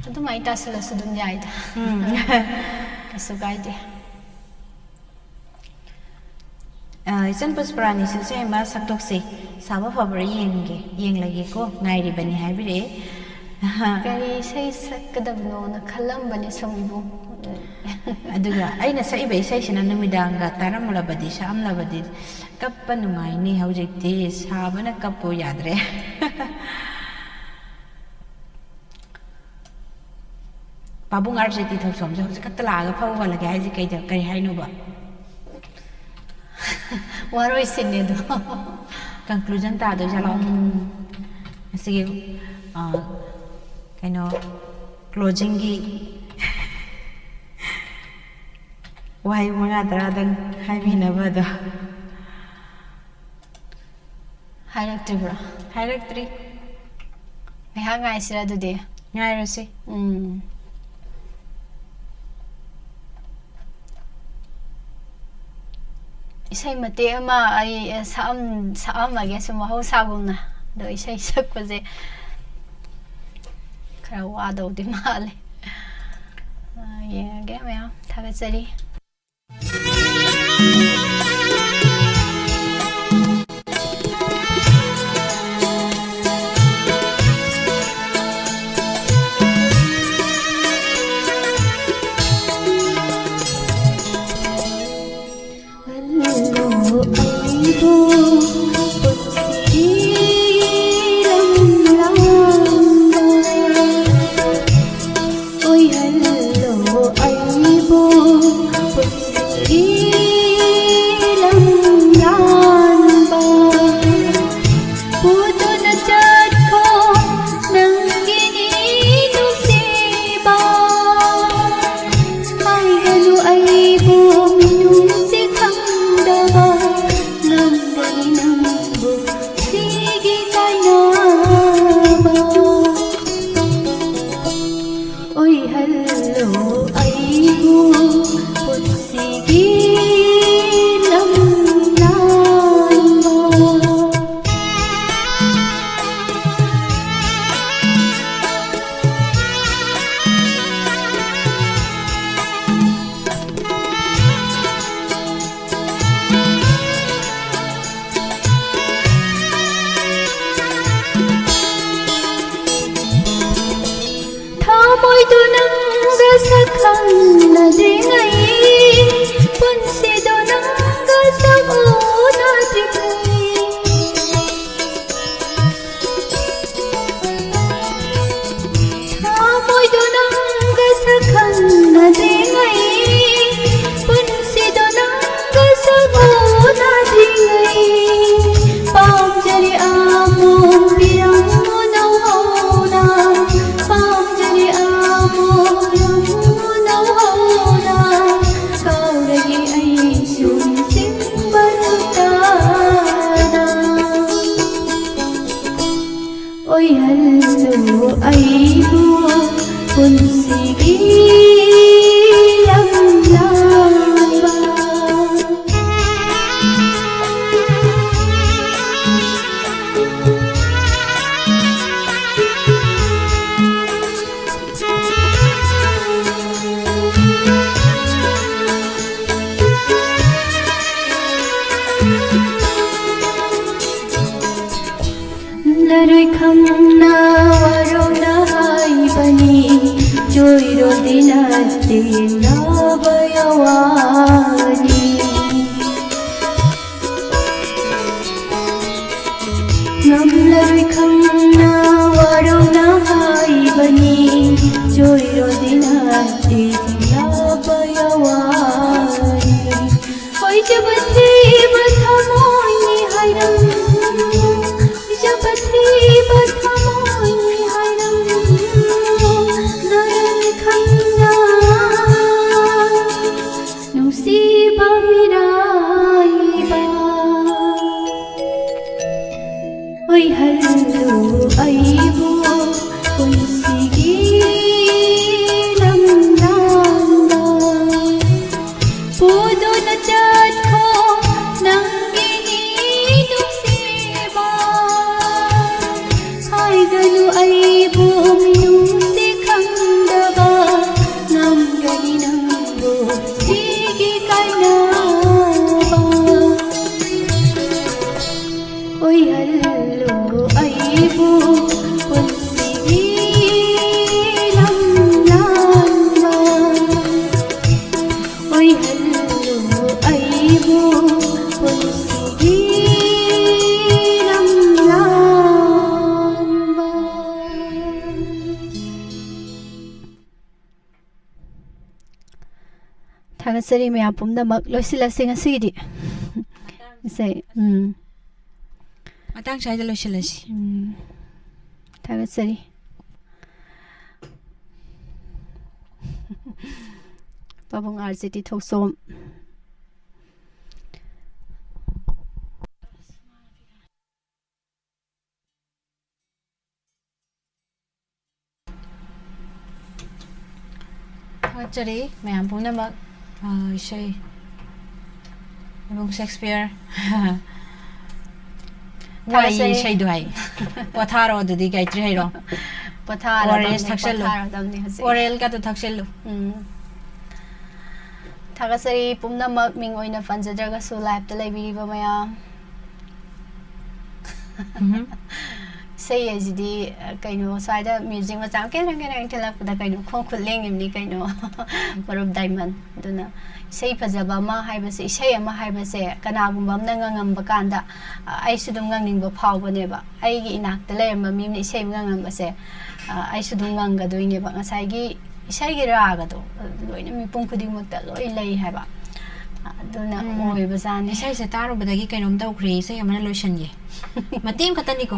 Aduh, main tas lah sudut jahit. Kesukai dia. Isan pusparani silsilah mas saktok se sama favorit yeng lagi ko ngai di bani hai bire ꯀꯔꯤ ꯏꯁꯩ ꯁꯛꯀꯗꯕꯅꯣꯅ ꯈꯜꯂꯝꯕꯅꯦ ꯁꯨꯝ ꯏꯕꯨꯡ ꯑꯗꯨꯒ ꯑꯩꯅ ꯁꯛꯏꯕ ꯏꯁꯩꯁꯤꯅ ꯅꯨꯃꯤꯗꯥꯡꯒ ꯇꯥꯔꯝꯂꯕꯗꯤ ꯁꯛꯑꯝꯂꯕꯗꯤ ꯀꯞꯄ ꯅꯨꯡꯉꯥꯏꯅꯤ ꯍꯧꯖꯤꯛꯇꯤ ꯁꯥꯕꯅ ꯀꯞꯄꯨ ꯌꯥꯗ꯭ꯔꯦ ꯄꯥꯕꯨꯡ ꯑꯥꯔꯖꯦꯇꯤ ꯊꯧꯁꯣꯝꯁꯦ ꯍꯧꯖꯤꯛ ꯈꯛꯇ ꯂꯥꯛꯑꯒ ꯐꯧ ꯍꯣꯜꯂꯒꯦ ꯍꯥꯏꯁꯦ ꯀꯔꯤ ꯍꯥꯏꯅꯣꯕ ꯋꯥꯔꯣꯏꯁꯤꯟꯅꯦ ꯑꯗꯣ ꯀꯟꯀ꯭ꯂꯨꯖꯟ ꯇꯥꯗꯣꯏꯖꯥꯠꯂꯣ ꯉꯁꯤꯒꯤ ꯀꯩꯅꯣ ꯀ꯭ꯂꯣꯖꯤꯡꯒꯤ ꯋꯥꯍꯩ 5-10ꯗꯪ ꯍꯥꯏꯕꯤꯅꯕꯗꯣ ꯍꯥꯏꯔꯛꯇ꯭ꯔꯤꯕ꯭ꯔꯣ ꯍꯥꯏꯔꯛꯇ꯭ꯔꯤ ꯉꯥꯏꯍꯥꯛ ꯉꯥꯏꯁꯤꯔ ꯑꯗꯨꯗꯤ ꯉꯥꯏꯔꯁꯤ ꯏꯁꯩ ꯃꯇꯦꯛ ꯑꯃ ꯑꯩ ꯁꯛꯑꯝꯃꯒꯦ ꯁꯨꯝ ꯃꯍꯧꯁꯥꯒꯨꯝꯅ ꯑꯗꯣ ꯏꯁꯩ ꯁꯛꯄꯁꯦ ꯈꯔ ꯋꯥꯗꯧꯗꯤ ꯃꯥꯜꯂꯦ ꯌꯦꯡꯉꯒꯦ ꯃꯌꯥꯝ ꯊꯥꯒꯠꯆꯔꯤ Oi hello aibu punsigi ꯊꯥꯒꯠꯆꯔꯤ ꯃꯌꯥꯝ ꯄꯨꯝꯅꯃꯛ ꯂꯣꯏꯁꯤꯜꯂꯁꯤ ꯉꯁꯤꯒꯤꯗꯤ ꯏꯁꯩ matang side loisilasi ꯊꯥꯒꯠꯆꯔꯤ ꯄꯥꯕꯨꯡ RJT ꯊꯣꯛꯁꯣꯝ Thakatchari mayam punamak Eshei ibung Shakespeare wai Eshei du hai potharo dudi gaitri hai ro potharo orange thaksellu oral ka tu thaksellu Thakatchari pumnamak ming oina panjadraga su live ta leibiriba mayam say as the kaino side music was out getting until up the kind of conquering in Nikano of diamond duna say Pazabama Hibase say ama Hibase Kanagum Nangam Bakanda I should nganging the power never I enact the lamb mimi say ngangam say I should nganga doing it but as I gi say ragado mi punkuding with the lay haba duna oi bazani say setaro but I can do crazy I'm an illusion ye Matim Kataniko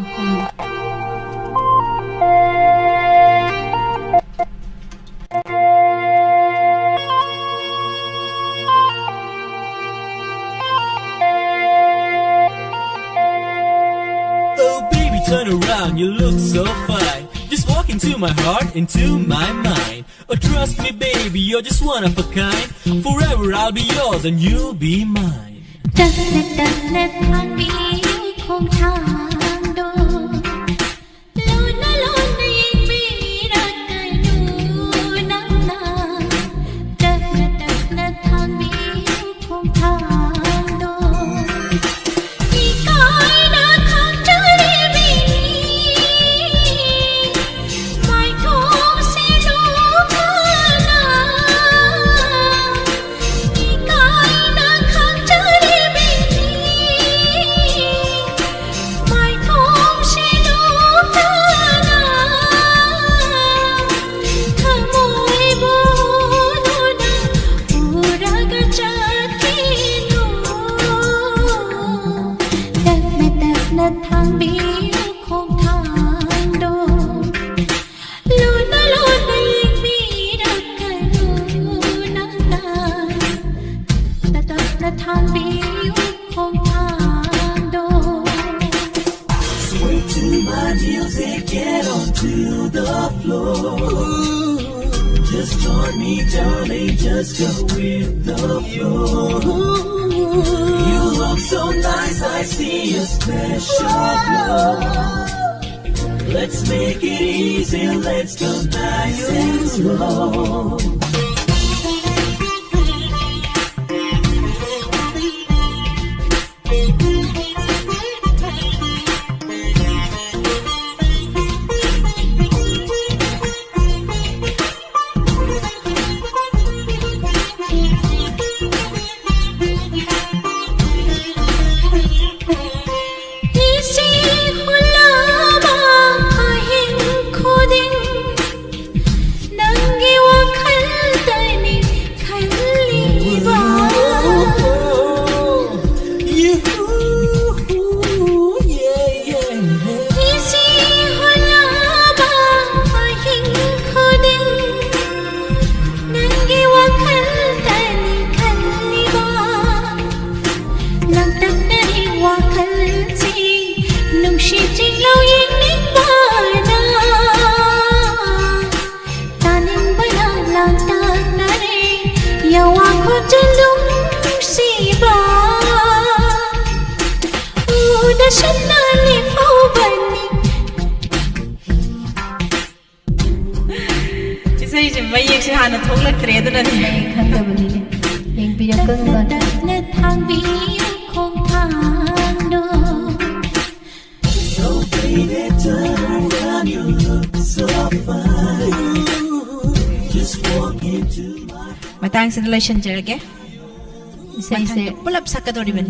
Oh baby, turn around, you look so fine. Just walk into my heart, into my mind. Oh trust me baby, you're just one of a kind. Forever I'll be yours and you'll be mine. Just join me, darling, just go with the flow. You look so nice, I see a special glow. Let's make it easy, let's go nice and slow. Matang relation jerke say pull up sakadori ban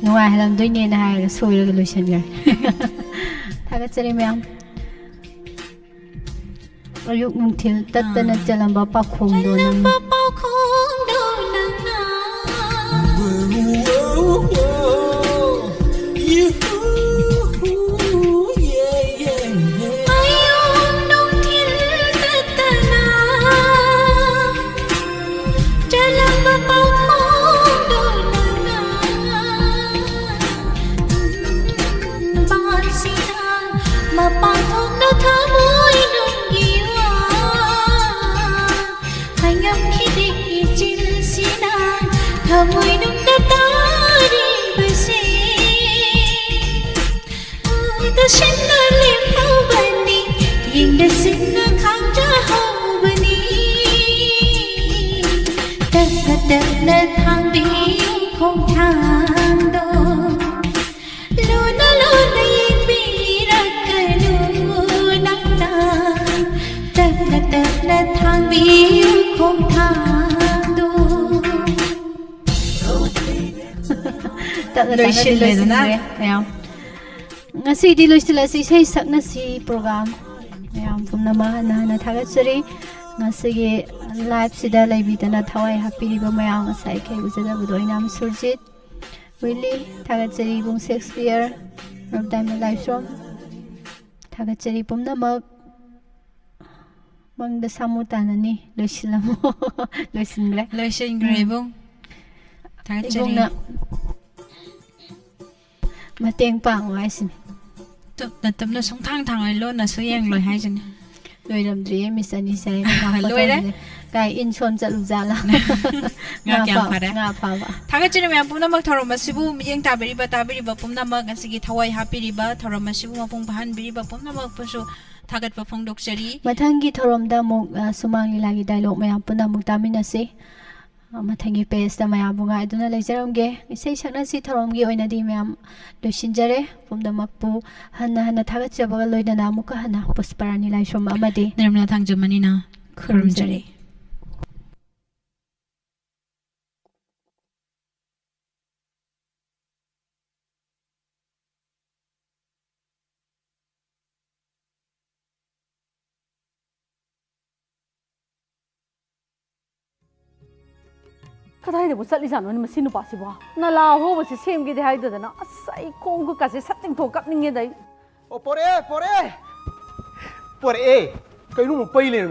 no I am doing it I so resolution here Thakatchari ma'am อายุนุ่งทิลตัดตันจะลำบากปากคงโดนนั่ง Mùi nung đã ta đi bờ xe ta xin nó liêm hậu bên đi nhưng đã xin nó khám ra hậu bên đi tất cả tất cả thang đi không thang đâu luôn yên bị ra cái luôn nắng nắng tất cả thang đi không thang Lyrical na ayam ngasi di loisila si sei Saknashi program ayam pumna ma na thagat sari ngasi ge live sida laibi tana thawai happy riba mayam asai ke uzada budoi nam surjit really thagat sari bung Shakespeare from time live show thagat sari pumna ma bang da samutana ni loisilamo loisingre bung thagat sari mateng pang wai sin to natam na song thang ai lo na suyang loi hai jan loi ram dri miss ani sai loi re kai in chon chalu jala nga kyam phara nga pha ba thaga chine me pumna mak thorom masibu miyeng tabiri ba pumna mak asigi thawai hapiri ba thorom masibu mapung bahan biri ba pumna mak pasu thagat pa phong dokchari mathangi thorom da mok sumang lilagi dialogue me pumna muk tamina se mathangi page da maya bunga iduna leijaramge isei Saknashi thoromgi oina di mayam loisinjare pumda makpu hana thagat chabaga loina na muka hana pusparani lai shom amadi nirmala thang jamani na khurumjare ꯀꯗꯥꯏꯗꯕꯨ ꯆꯠꯂꯤꯖꯥꯠꯅꯣꯅꯦ ꯃꯁꯤ ꯅꯨꯄꯥꯁꯤꯕꯣ ꯅꯂꯥ ꯍꯣꯕꯁꯤ ꯁꯦꯝꯒꯦꯗꯤ ꯍꯥꯏꯗꯗꯅ ꯑꯁ ꯑꯩ ꯈꯣꯡꯒꯀꯥꯁꯦ ꯁꯠ ꯇꯤꯡꯊꯣꯛ ꯀꯞꯅꯤꯡꯉꯦꯗ ꯑꯩ ꯄꯣꯔꯛꯑꯦ ꯀꯩꯅꯣ ꯄꯩ ꯂꯩꯔꯝꯃꯦ